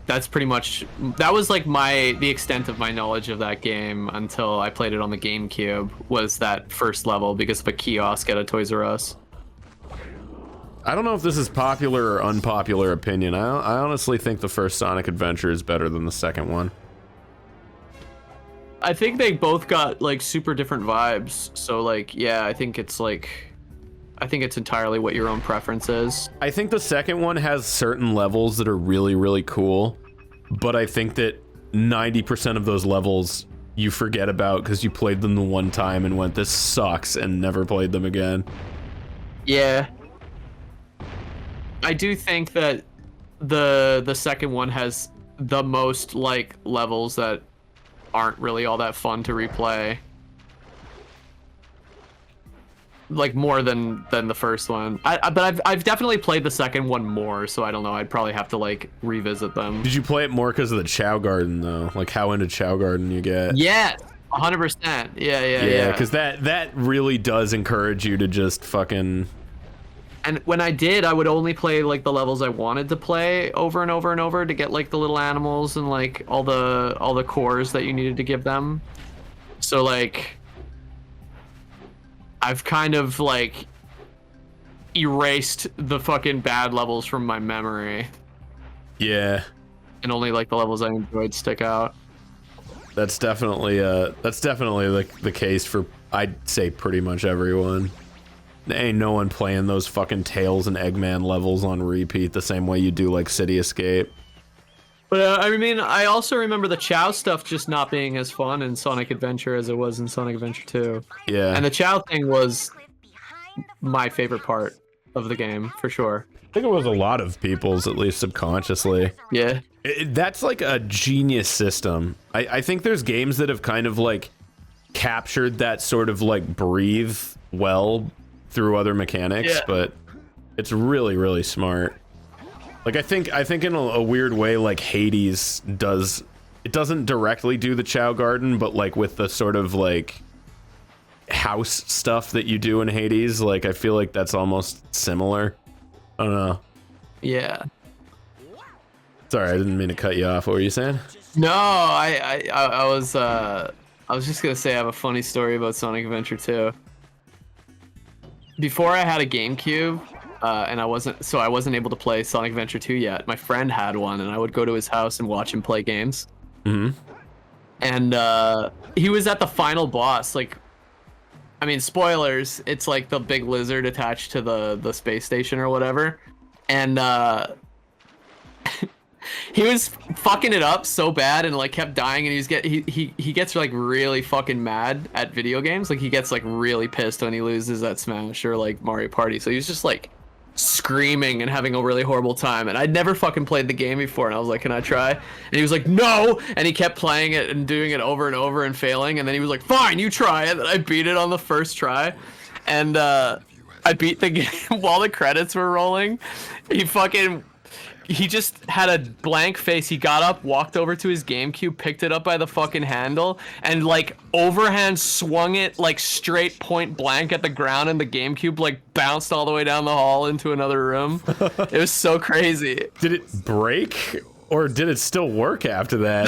that's pretty much, that was like the extent of my knowledge of that game until I played it on the GameCube, was that first level because of a kiosk at a Toys R Us. I don't know if this is popular or unpopular opinion. I honestly think the first Sonic Adventure is better than the second one. I think they both got like super different vibes. So like, yeah, I think it's entirely what your own preference is. I think the second one has certain levels that are really, really cool, but I think that 90% of those levels you forget about because you played them the one time and went, this sucks, and never played them again. Yeah. I do think that the second one has the most like levels that aren't really all that fun to replay. Like more than the first one. But I've definitely played the second one more, so I don't know. I'd probably have to like revisit them. Did you play it more because of the Chow Garden though? Like how into Chow Garden you get? Yeah, 100%. Yeah. Because that really does encourage you to just fucking. And when I did, I would only play like the levels I wanted to play over and over and over to get like the little animals and like all the cores that you needed to give them. So like I've kind of like erased the fucking bad levels from my memory. Yeah. And only like the levels I enjoyed stick out. That's definitely like the case for, I'd say, pretty much everyone. There ain't no one playing those fucking Tails and Eggman levels on repeat the same way you do like City Escape. But I mean, I also remember the Chow stuff just not being as fun in Sonic Adventure as it was in Sonic Adventure 2. Yeah. And the Chow thing was my favorite part of the game, for sure. I think it was a lot of people's, at least subconsciously. Yeah. That's like a genius system. I think there's games that have kind of like captured that sort of like breathe well through other mechanics, Yeah. but it's really, really smart. Like I think in a weird way, like Hades does. It doesn't directly do the Chow Garden, but like with the sort of like house stuff that you do in Hades, like I feel like that's almost similar. I don't know. Yeah. Sorry, I didn't mean to cut you off. What were you saying? No, I was just gonna say I have a funny story about Sonic Adventure 2. Before I had a GameCube, and I wasn't able to play Sonic Adventure 2 yet. My friend had one, and I would go to his house and watch him play games. Mm-hmm. And he was at the final boss. Like, I mean, spoilers. It's like the big lizard attached to the space station or whatever, and he was fucking it up so bad and like kept dying, and he gets like really fucking mad at video games. Like he gets like really pissed when he loses at Smash or like Mario Party. So he was just like screaming and having a really horrible time. And I'd never fucking played the game before, and I was like, can I try? And he was like, no. And he kept playing it and doing it over and over and failing. And then he was like, fine, you try it. And I beat it on the first try. And I beat the game while the credits were rolling. He just had a blank face. He got up, walked over to his GameCube, picked it up by the fucking handle, and like overhand swung it like straight point blank at the ground, and the GameCube like bounced all the way down the hall into another room. It was so crazy. Did it break, or did it still work after that?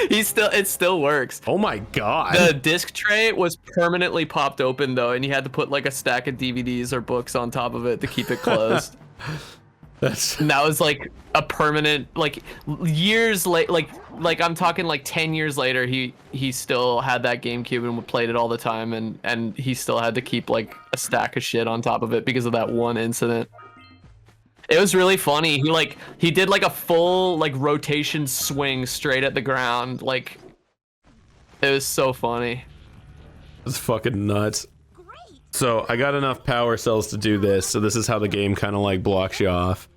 It still works. Oh my god. The disc tray was permanently popped open though, and you had to put like a stack of DVDs or books on top of it to keep it closed. And that was like a permanent, like years late, like I'm talking like 10 years later, he still had that GameCube and played it all the time, and he still had to keep like a stack of shit on top of it because of that one incident. It was really funny. He did like a full like rotation swing straight at the ground. Like it was so funny. It's fucking nuts. So I got enough power cells to do this. So this is how the game kind of like blocks you off.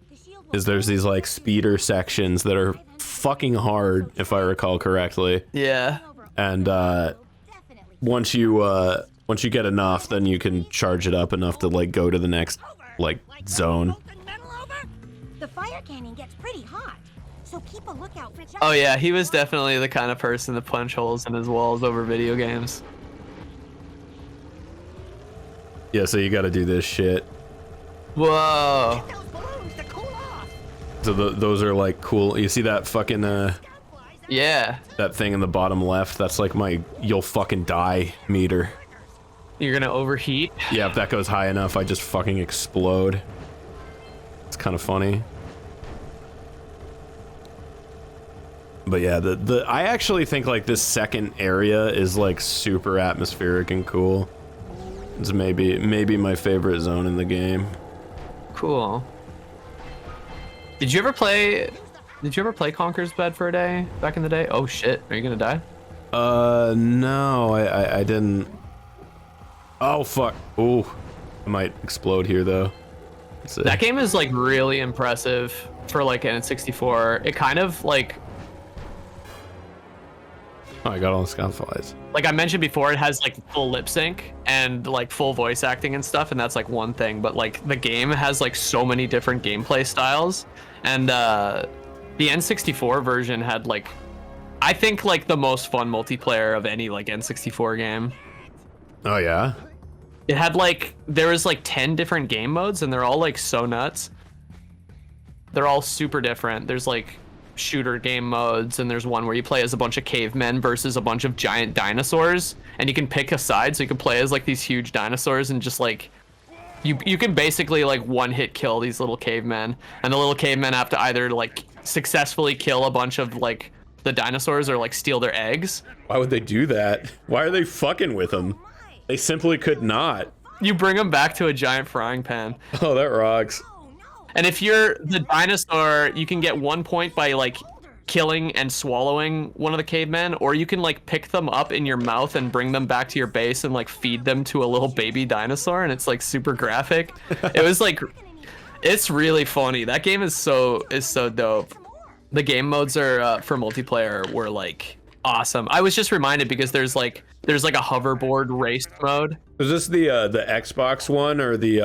Is there's these like speeder sections that are fucking hard, if I recall correctly. Yeah. And once you get enough, then you can charge it up enough to like go to the next like zone. The fire cannon gets pretty hot, so keep a lookout for. Oh yeah, he was definitely the kind of person to punch holes in his walls over video games. Yeah, so you gotta do this shit. Whoa. So those are like cool. You see that fucking yeah. That thing in the bottom left? That's like my you'll fucking die meter. You're gonna overheat? Yeah, if that goes high enough, I just fucking explode. It's kind of funny. But yeah, I actually think like this second area is like super atmospheric and cool. It's maybe my favorite zone in the game. Cool. Did you ever play Conker's Bad for a Day back in the day? Oh shit, are you gonna die? No, I didn't. Oh fuck. Ooh, I might explode here though. That game is like really impressive for like an N64. It kind of like. Oh, I got all the sconflies. Like I mentioned before, it has like full lip sync and like full voice acting and stuff, and that's like one thing. But like the game has like so many different gameplay styles, and the N64 version had like, I think like the most fun multiplayer of any like N64 game. Oh yeah. It had like there was like 10 different game modes, and they're all like so nuts. They're all super different. There's like shooter game modes, and there's one where you play as a bunch of cavemen versus a bunch of giant dinosaurs, and you can pick a side, so you can play as like these huge dinosaurs, and just like you can basically like one hit kill these little cavemen, and the little cavemen have to either like successfully kill a bunch of like the dinosaurs or like steal their eggs. Why would they do that? Why are they fucking with them? They simply could not. You bring them back to a giant frying pan. Oh, that rocks. And if you're the dinosaur, you can get 1 point by like killing and swallowing one of the cavemen, or you can like pick them up in your mouth and bring them back to your base and like feed them to a little baby dinosaur, and it's like super graphic. It was like, it's really funny. That game is so dope. The game modes are for multiplayer were like awesome. I was just reminded because there's like a hoverboard race mode. Is this the Xbox one or the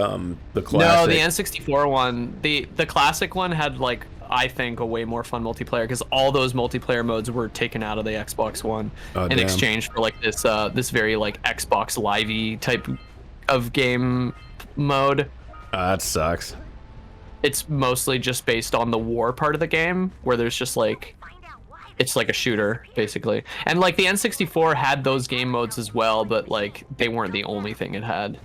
classic? No, the N64 one. The classic one had like, I think, a way more fun multiplayer because all those multiplayer modes were taken out of the Xbox One in exchange for like this very like Xbox Live-y type of game mode. That sucks. It's mostly just based on the war part of the game where there's just like, it's like a shooter basically. And like the N64 had those game modes as well, but like they weren't the only thing it had.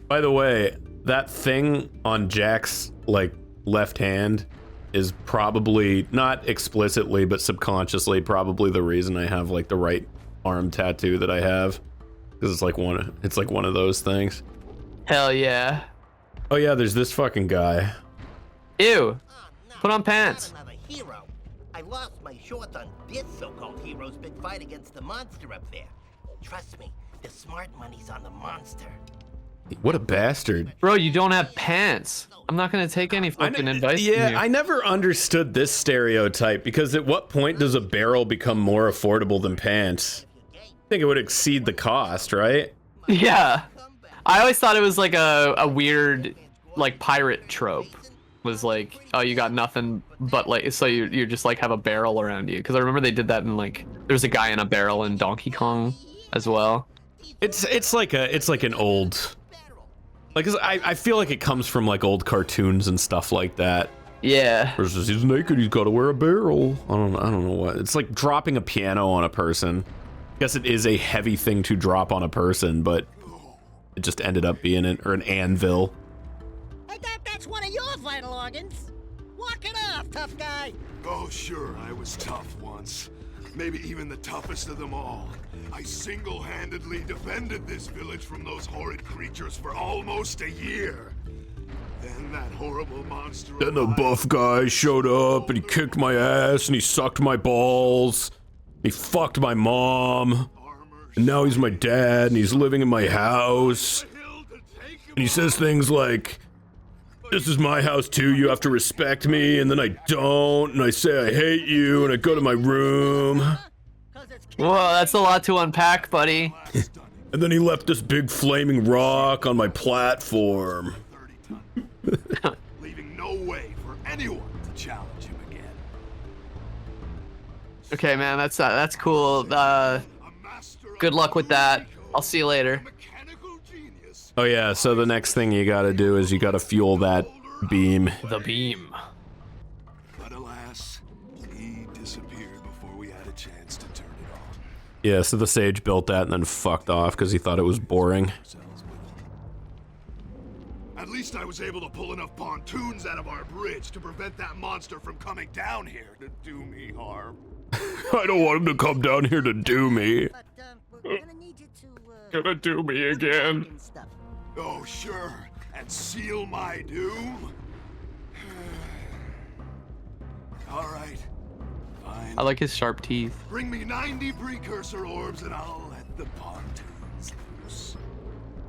By the way, that thing on Jack's like left hand is probably not explicitly but subconsciously probably the reason I have like the right arm tattoo that I have, because it's like one of those things. Hell yeah. Oh yeah, there's this fucking guy. Ew. Put on pants. Another hero. I lost my shorts on this so-called hero's big fight against the monster up there. Trust me, the smart money's on the monster. What a bastard. Bro, you don't have pants. I'm not gonna take any fucking advice from you. I never understood this stereotype, because at what point does a barrel become more affordable than pants? I think it would exceed the cost, right? Yeah. I always thought it was like a weird like pirate trope. Was like, oh, you got nothing but like, so you just like have a barrel around you. Because I remember they did that in like, there's a guy in a barrel in Donkey Kong as well. It's like an old, like, 'cause I feel like it comes from like old cartoons and stuff like that. Yeah. Versus he's naked, he's got to wear a barrel. I don't know what. It's like dropping a piano on a person. I guess it is a heavy thing to drop on a person, but it just ended up being or an anvil. I thought that's one of your vital organs. Walk it off, tough guy. Oh, sure, I was tough once. Maybe even the toughest of them all. I single-handedly defended this village from those horrid creatures for almost a year. Then that horrible monster. Then the buff guy showed up and he kicked my ass and he sucked my balls. He fucked my mom. And now he's my dad and he's living in my house. And he says things like, this is my house too, you have to respect me. And then I don't, and I say I hate you, and I go to my room. Whoa, that's a lot to unpack, buddy. And then he left this big flaming rock on my platform. Leaving no way for anyone to challenge him again. Okay, man, that's cool. Good luck with that. I'll see you later. Oh yeah, so the next thing you gotta do is you gotta fuel that beam. The beam. But alas, he disappeared before we had a chance to turn it on. Yeah, so the sage built that and then fucked off because he thought it was boring. At least I was able to pull enough pontoons out of our bridge to prevent that monster from coming down here to do me harm. I don't want him to come down here to do me. But we're gonna need you to Gonna do me again. and stuff. Oh, sure, and seal my doom? All right, fine. I like his sharp teeth. Bring me 90 precursor orbs and I'll let the pontoons loose.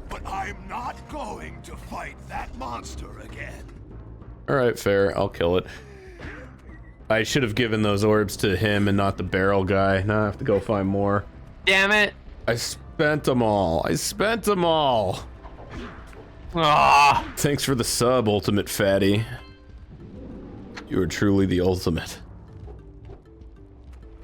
But I'm not going to fight that monster again. Alright, fair. I'll kill it. I should have given those orbs to him and not the barrel guy. Now I have to go find more. Damn it. I spent them all. Ah. Thanks for the sub, Ultimate Fatty. You are truly the ultimate.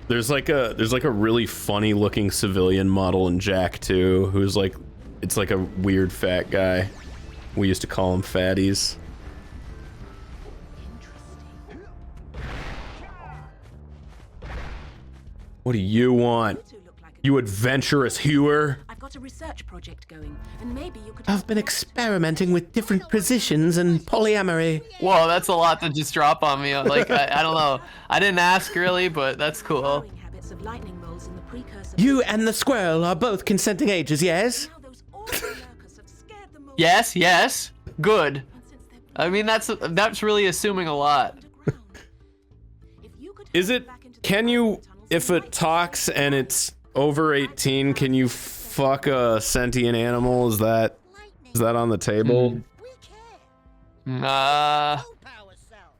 There's like a really funny looking civilian model in Jak 2 who's like, it's like a weird fat guy. We used to call him fatties. What do you want? You adventurous hewer? I've got a research project going, and maybe you could. I've been experimenting with different positions and polyamory. Whoa, that's a lot to just drop on me. Like, I don't know. I didn't ask really, but that's cool. Growing habits of lightning bolts in the precursor. You and the squirrel are both consenting ages, yes? Now those awful lurkers have scared the most Yes. Good. since they're I mean, that's really assuming a lot. underground. If you could Is hurry it, back into the can you, tunnels if and it light talks and it's over 18, can you fuck a sentient animal? Is that on the table? We care. I Full power cells.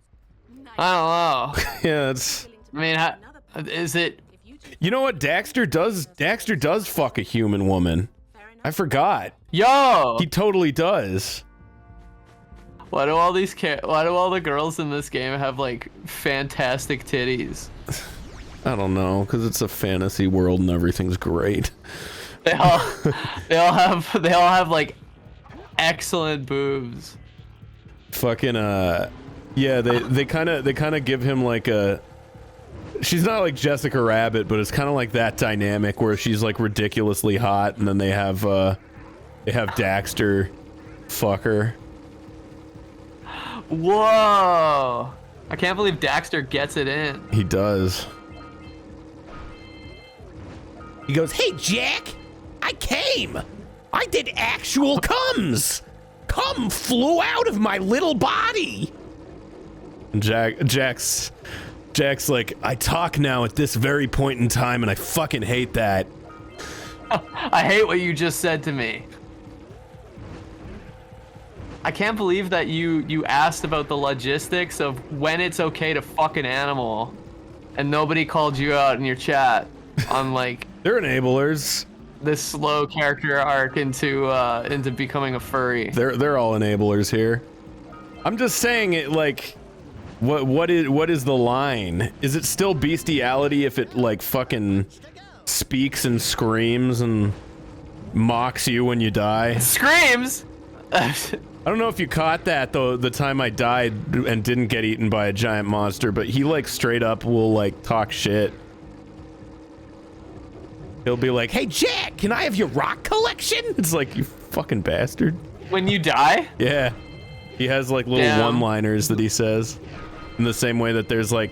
don't know. Yeah, it's, I mean, Is it? You know what? Daxter does fuck a human woman. I forgot. Yo! He totally does. Why do all the girls in this game have like fantastic titties? I don't know, because it's a fantasy world and everything's great. They all have like excellent boobs. Fucking yeah, they kind of give him like a. She's not like Jessica Rabbit, but it's kind of like that dynamic where she's like ridiculously hot, and then they have Daxter fuck her. Whoa! I can't believe Daxter gets it in. He does. He goes, "Hey, Jack, I came. I did actual comes. Cum flew out of my little body." And Jack's like, "I talk now at this very point in time, and I fucking hate that." I hate what you just said to me. I can't believe that you asked about the logistics of when it's okay to fuck an animal, and nobody called you out in your chat on like They're enablers. this slow character arc into becoming a furry. They're all enablers here. I'm just saying it like, what is the line? Is it still bestiality if it like fucking speaks and screams and mocks you when you die? Screams. I don't know if you caught that though, the time I died and didn't get eaten by a giant monster, but he like straight up will like talk shit. He'll be like, "Hey Jack, can I have your rock collection?" It's like, you fucking bastard. When you die? Yeah. He has like little Damn. one-liners that he says. In the same way that there's like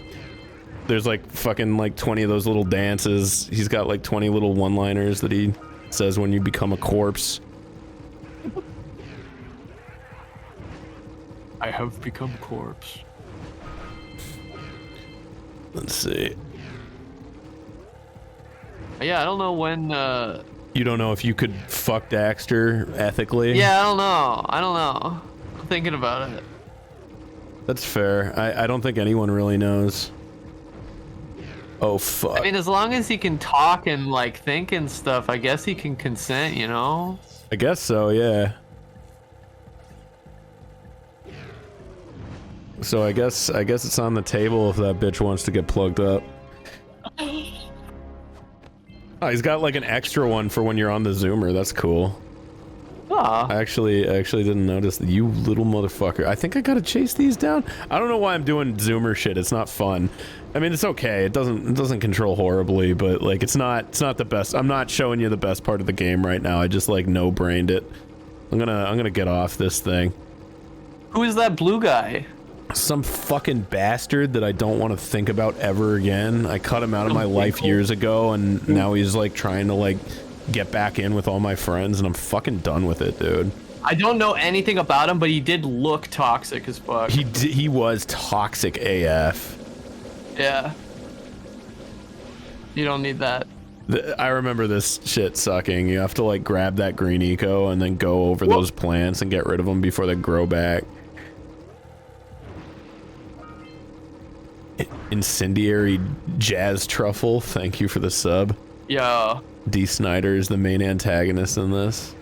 fucking like 20 of those little dances. He's got like 20 little one-liners that he says when you become a corpse. I have become corpse. Let's see. Yeah, I don't know when. You don't know if you could fuck Daxter ethically? Yeah, I don't know. I'm thinking about it. That's fair. I don't think anyone really knows. Oh, fuck. I mean, as long as he can talk and like think and stuff, I guess he can consent, you know? I guess so, yeah. So I guess it's on the table if that bitch wants to get plugged up. Oh, he's got like an extra one for when you're on the zoomer. That's cool. Aw. I actually didn't notice that, you little motherfucker. I think I gotta chase these down. I don't know why I'm doing zoomer shit. It's not fun. I mean, it's okay. It doesn't control horribly, but like it's not the best. I'm not showing you the best part of the game right now. I just like no-brained it. I'm gonna get off this thing. Who is that blue guy? Some fucking bastard that I don't want to think about ever again. I cut him out of my life years ago, and now he's like trying to like get back in with all my friends, and I'm fucking done with it, dude. I don't know anything about him, but he did look toxic as fuck. He was toxic AF. Yeah. You don't need that. I remember this shit sucking. You have to like grab that green eco and then go over those plants and get rid of them before they grow back. Incendiary Jazz Truffle, thank you for the sub. Yeah. D. Snyder is the main antagonist in this.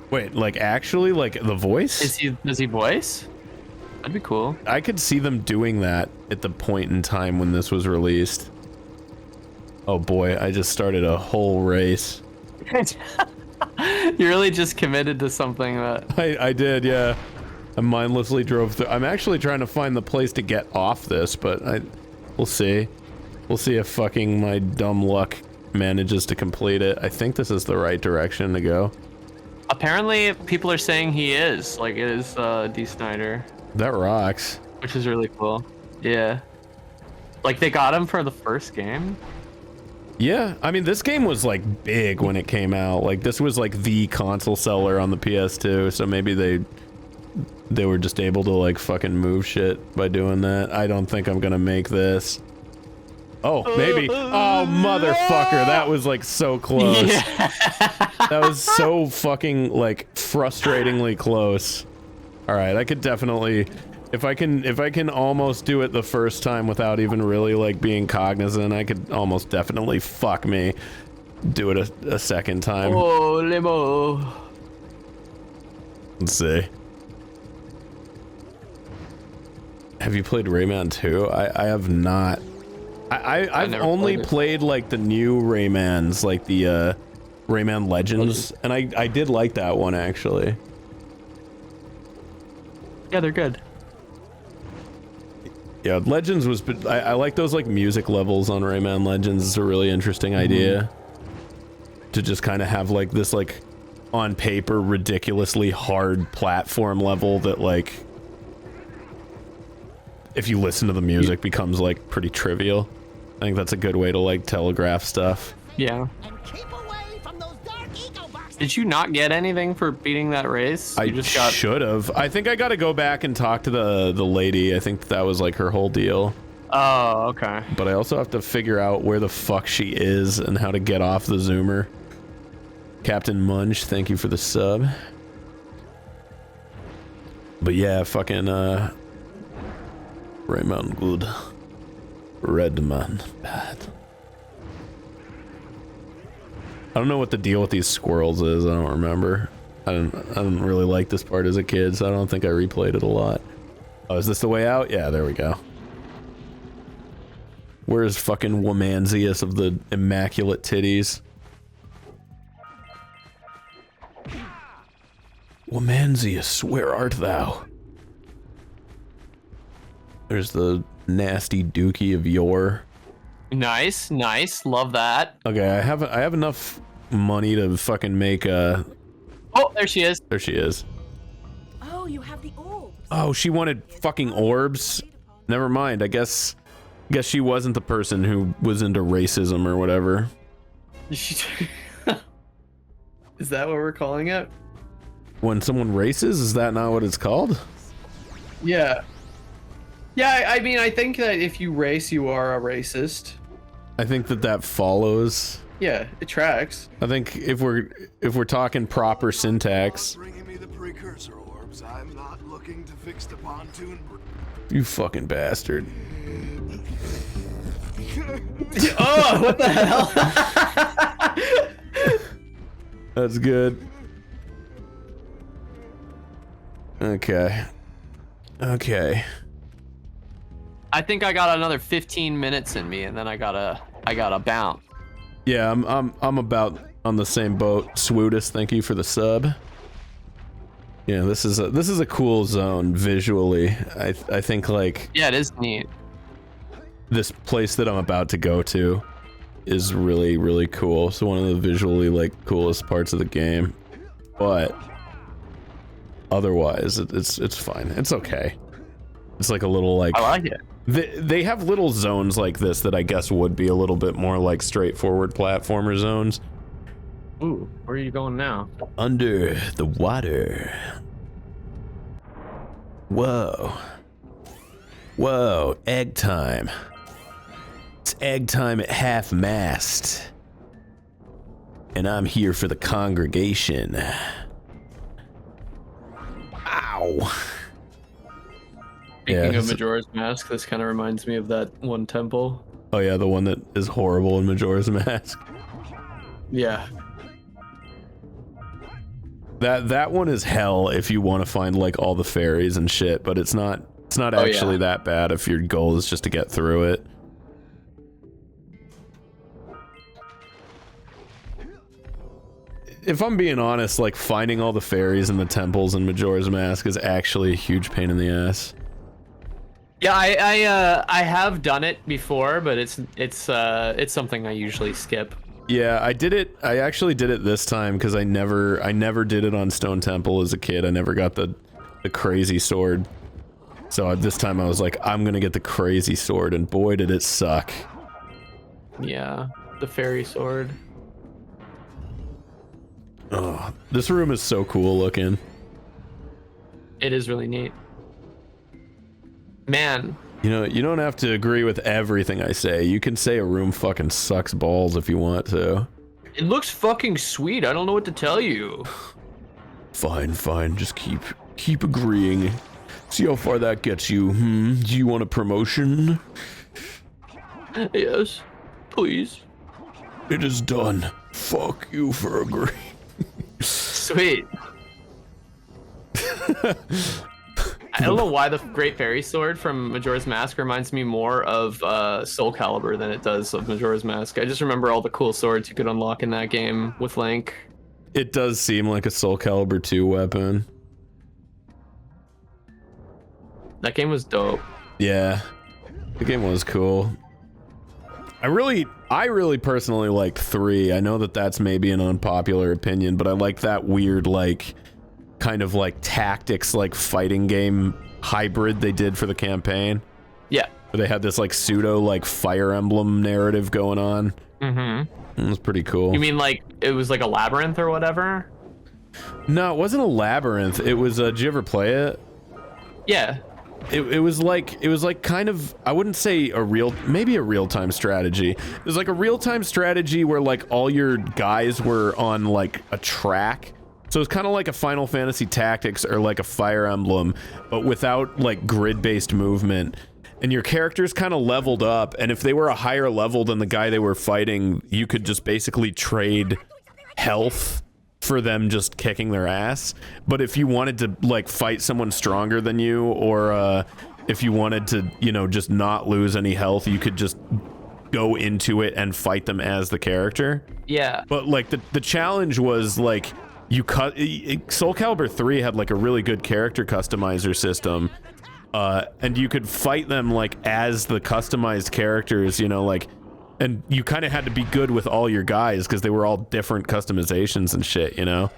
Wait, like actually, like the voice? Does he voice? That'd be cool. I could see them doing that at the point in time when this was released. Oh boy, I just started a whole race. You really just committed to something that... I did, yeah. I mindlessly drove through. I'm actually trying to find the place to get off this, but we'll see. We'll see if fucking my dumb luck manages to complete it. I think this is the right direction to go. Apparently, people are saying he is. Like, it is D. Snyder. That rocks. Which is really cool. Yeah. Like, they got him for the first game? Yeah, I mean, this game was like big when it came out. Like, this was like the console seller on the PS2, so maybe they were just able to like fucking move shit by doing that. I don't think I'm gonna make this. Oh, maybe. Oh, motherfucker. That was like so close. Yeah. That was so fucking like frustratingly close. All right, I could definitely, If I can almost do it the first time without even really like being cognizant, I could almost definitely fuck me do it a second time. Oh, limo. Let's see. Have you played Rayman 2? I have not. I've only played like the new Raymans, like the Rayman Legends, and I did like that one actually. Yeah, they're good. Yeah, Legends was. I like those like music levels on Rayman Legends. It's a really interesting idea. To just kind of have like this like on paper ridiculously hard platform level that like if you listen to the music becomes like pretty trivial. I think that's a good way to like telegraph stuff. Yeah. And keep away from those dark eco boxes. Did you not get anything for beating that race? I just should have. I think I got to go back and talk to the lady. I think that was like her whole deal. Oh, okay. But I also have to figure out where the fuck she is and how to get off the zoomer. Captain Munch, thank you for the sub. But yeah, fucking Rayman good. Redman bad. I don't know what the deal with these squirrels is. I don't remember. I didn't really like this part as a kid, so I don't think I replayed it a lot. Oh, is this the way out? Yeah, there we go. Where's fucking Womanzius of the immaculate titties? Womanzius, where art thou? There's the nasty dookie of yore. Nice, nice. Love that. Okay, I have enough money to fucking make a... Oh, there she is. There she is. Oh, you have the orbs. Oh, she wanted fucking orbs? Never mind, I guess she wasn't the person who was into racism or whatever. Is that what we're calling it? When someone races, is that not what it's called? Yeah. Yeah, I mean, I think that if you race, you are a racist. I think that follows. Yeah, it tracks. I think if we're talking proper syntax. Bringing me the precursor orbs. I'm not looking to fix the pontoon. You fucking bastard. Oh, what the hell? That's good. Okay. Okay. I think I got another 15 minutes in me, and then I gotta bounce. Yeah, I'm about on the same boat. Swoodus, thank you for the sub. Yeah, this is a cool zone visually. I think like Yeah, it is neat. this place that I'm about to go to is really, really cool. So one of the visually like coolest parts of the game. But otherwise, it's fine. It's okay. It's like a little like I like it. they have little zones like this that I guess would be a little bit more like straightforward platformer zones. Ooh, where are you going now? Under the water. Whoa. Whoa, egg time. It's egg time at half-mast. And I'm here for the congregation. Ow. Speaking of Majora's Mask, this kind of reminds me of that one temple. Oh yeah, the one that is horrible in Majora's Mask. Yeah. That one is hell if you want to find like all the fairies and shit, but it's not actually that bad if your goal is just to get through it. If I'm being honest, like finding all the fairies and the temples in Majora's Mask is actually a huge pain in the ass. Yeah, I have done it before, but it's something I usually skip. Yeah, I actually did it this time because I never did it on Stone Temple as a kid. I never got the crazy sword. So this time I was like, I'm gonna get the crazy sword, and boy did it suck. Yeah, the fairy sword. Oh, this room is so cool looking. It is really neat. Man. You know, you don't have to agree with everything I say. You can say a room fucking sucks balls if you want to. It looks fucking sweet. I don't know what to tell you. Fine, just keep agreeing. See how far that gets you. Do you want a promotion? Yes, please. It is done. Fuck you for agreeing. Sweet. I don't know why the Great Fairy Sword from Majora's Mask reminds me more of Soul Calibur than it does of Majora's Mask. I just remember all the cool swords you could unlock in that game with Link. It does seem like a Soul Calibur 2 weapon. That game was dope. Yeah, the game was cool. I really personally liked 3. I know that that's maybe an unpopular opinion, but I like that weird, like, kind of like tactics, like fighting game hybrid they did for the campaign. Yeah. Where they had this like pseudo like Fire Emblem narrative going on. Mm-hmm. It was pretty cool. You mean like it was like a labyrinth or whatever? No, it wasn't a labyrinth. It was. Did you ever play it? Yeah. It was like kind of, I wouldn't say maybe a real-time strategy. It was like a real-time strategy where like all your guys were on like a track. So it's kind of like a Final Fantasy Tactics or like a Fire Emblem, but without like grid-based movement. And your characters kind of leveled up, and if they were a higher level than the guy they were fighting, you could just basically trade health for them just kicking their ass. But if you wanted to like fight someone stronger than you, or if you wanted to, you know, just not lose any health, you could just go into it and fight them as the character. Yeah. But like the challenge was like Soul Calibur 3 had like a really good character customizer system, and you could fight them like as the customized characters, you know, like, and you kind of had to be good with all your guys because they were all different customizations and shit, you know?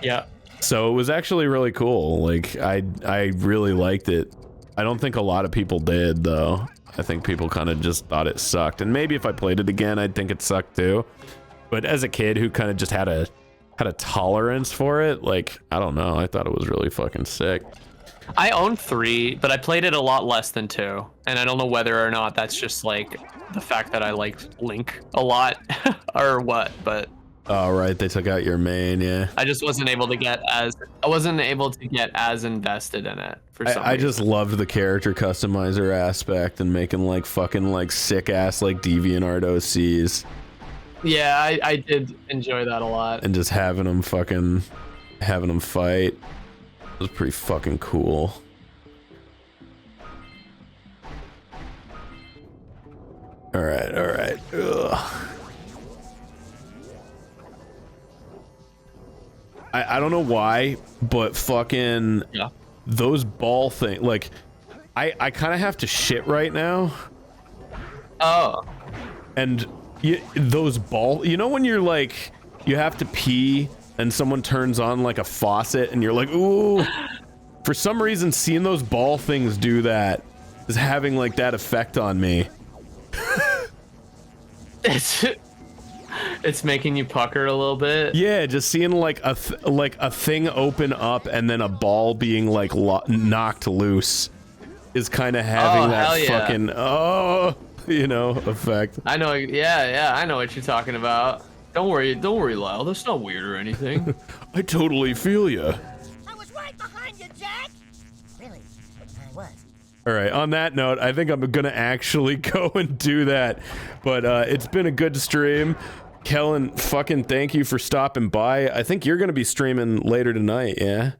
Yeah. So it was actually really cool. Like, I really liked it. I don't think a lot of people did, though. I think people kind of just thought it sucked. And maybe if I played it again, I'd think it sucked too. But as a kid who kind of just had a tolerance for it, like, I don't know. I thought it was really fucking sick. I own 3, but I played it a lot less than 2. And I don't know whether or not that's just like the fact that I like Link a lot or what, but oh, right, they took out your main, yeah. I just wasn't able to get as invested in it for some I reason. just loved the character customizer aspect and making like fucking like sick ass like DeviantArt OCs. Yeah, I did enjoy that a lot. And just having them fight. It was pretty fucking cool. All right. Ugh. I don't know why, but fucking those ball thing, like, I kind of have to shit right now. Oh. And those ball, you know when you're like, you have to pee and someone turns on like a faucet and you're like, ooh. For some reason, seeing those ball things do that is having like that effect on me. It's making you pucker a little bit. Yeah, just seeing like a thing open up and then a ball being like knocked loose is kind of having that fucking effect. I know. Yeah, I know what you're talking about. Don't worry, Lyle. That's not weird or anything. I totally feel you. I was right behind you, Jack. Really, I was. All right, on that note, I think I'm gonna actually go and do that. But it's been a good stream. Kellen, fucking thank you for stopping by. I think you're gonna be streaming later tonight, yeah?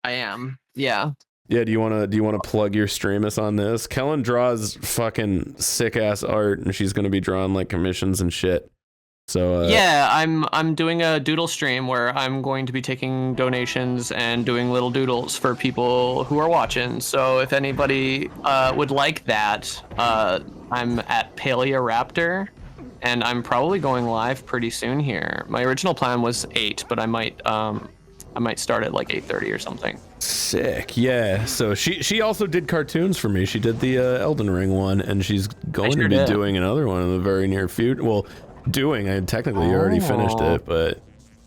I am. Yeah. Yeah, do you wanna plug your streamus on this? Kellen draws fucking sick ass art, and she's gonna be drawing like commissions and shit. So yeah, I'm doing a doodle stream where I'm going to be taking donations and doing little doodles for people who are watching. So if anybody would like that, I'm at Paleoraptor, and I'm probably going live pretty soon here. My original plan was 8, but I might start at like 8:30 or something. Sick, yeah. So she also did cartoons for me. She did the Elden Ring one, and she's going to be doing another one in the very near future. Well, I technically already finished it, but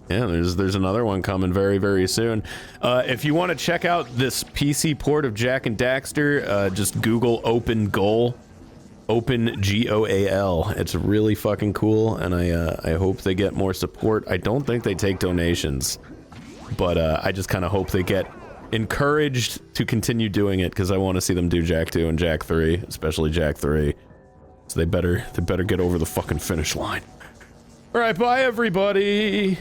yeah, there's another one coming very, very soon. If you want to check out this PC port of Jak and Daxter, just Google OpenGoal. OpenGoal. It's really fucking cool, and I hope they get more support. I don't think they take donations, but I just kind of hope they get encouraged to continue doing it because I want to see them do Jak 2 and Jak 3, especially Jak 3. So they better get over the fucking finish line. All right, bye everybody.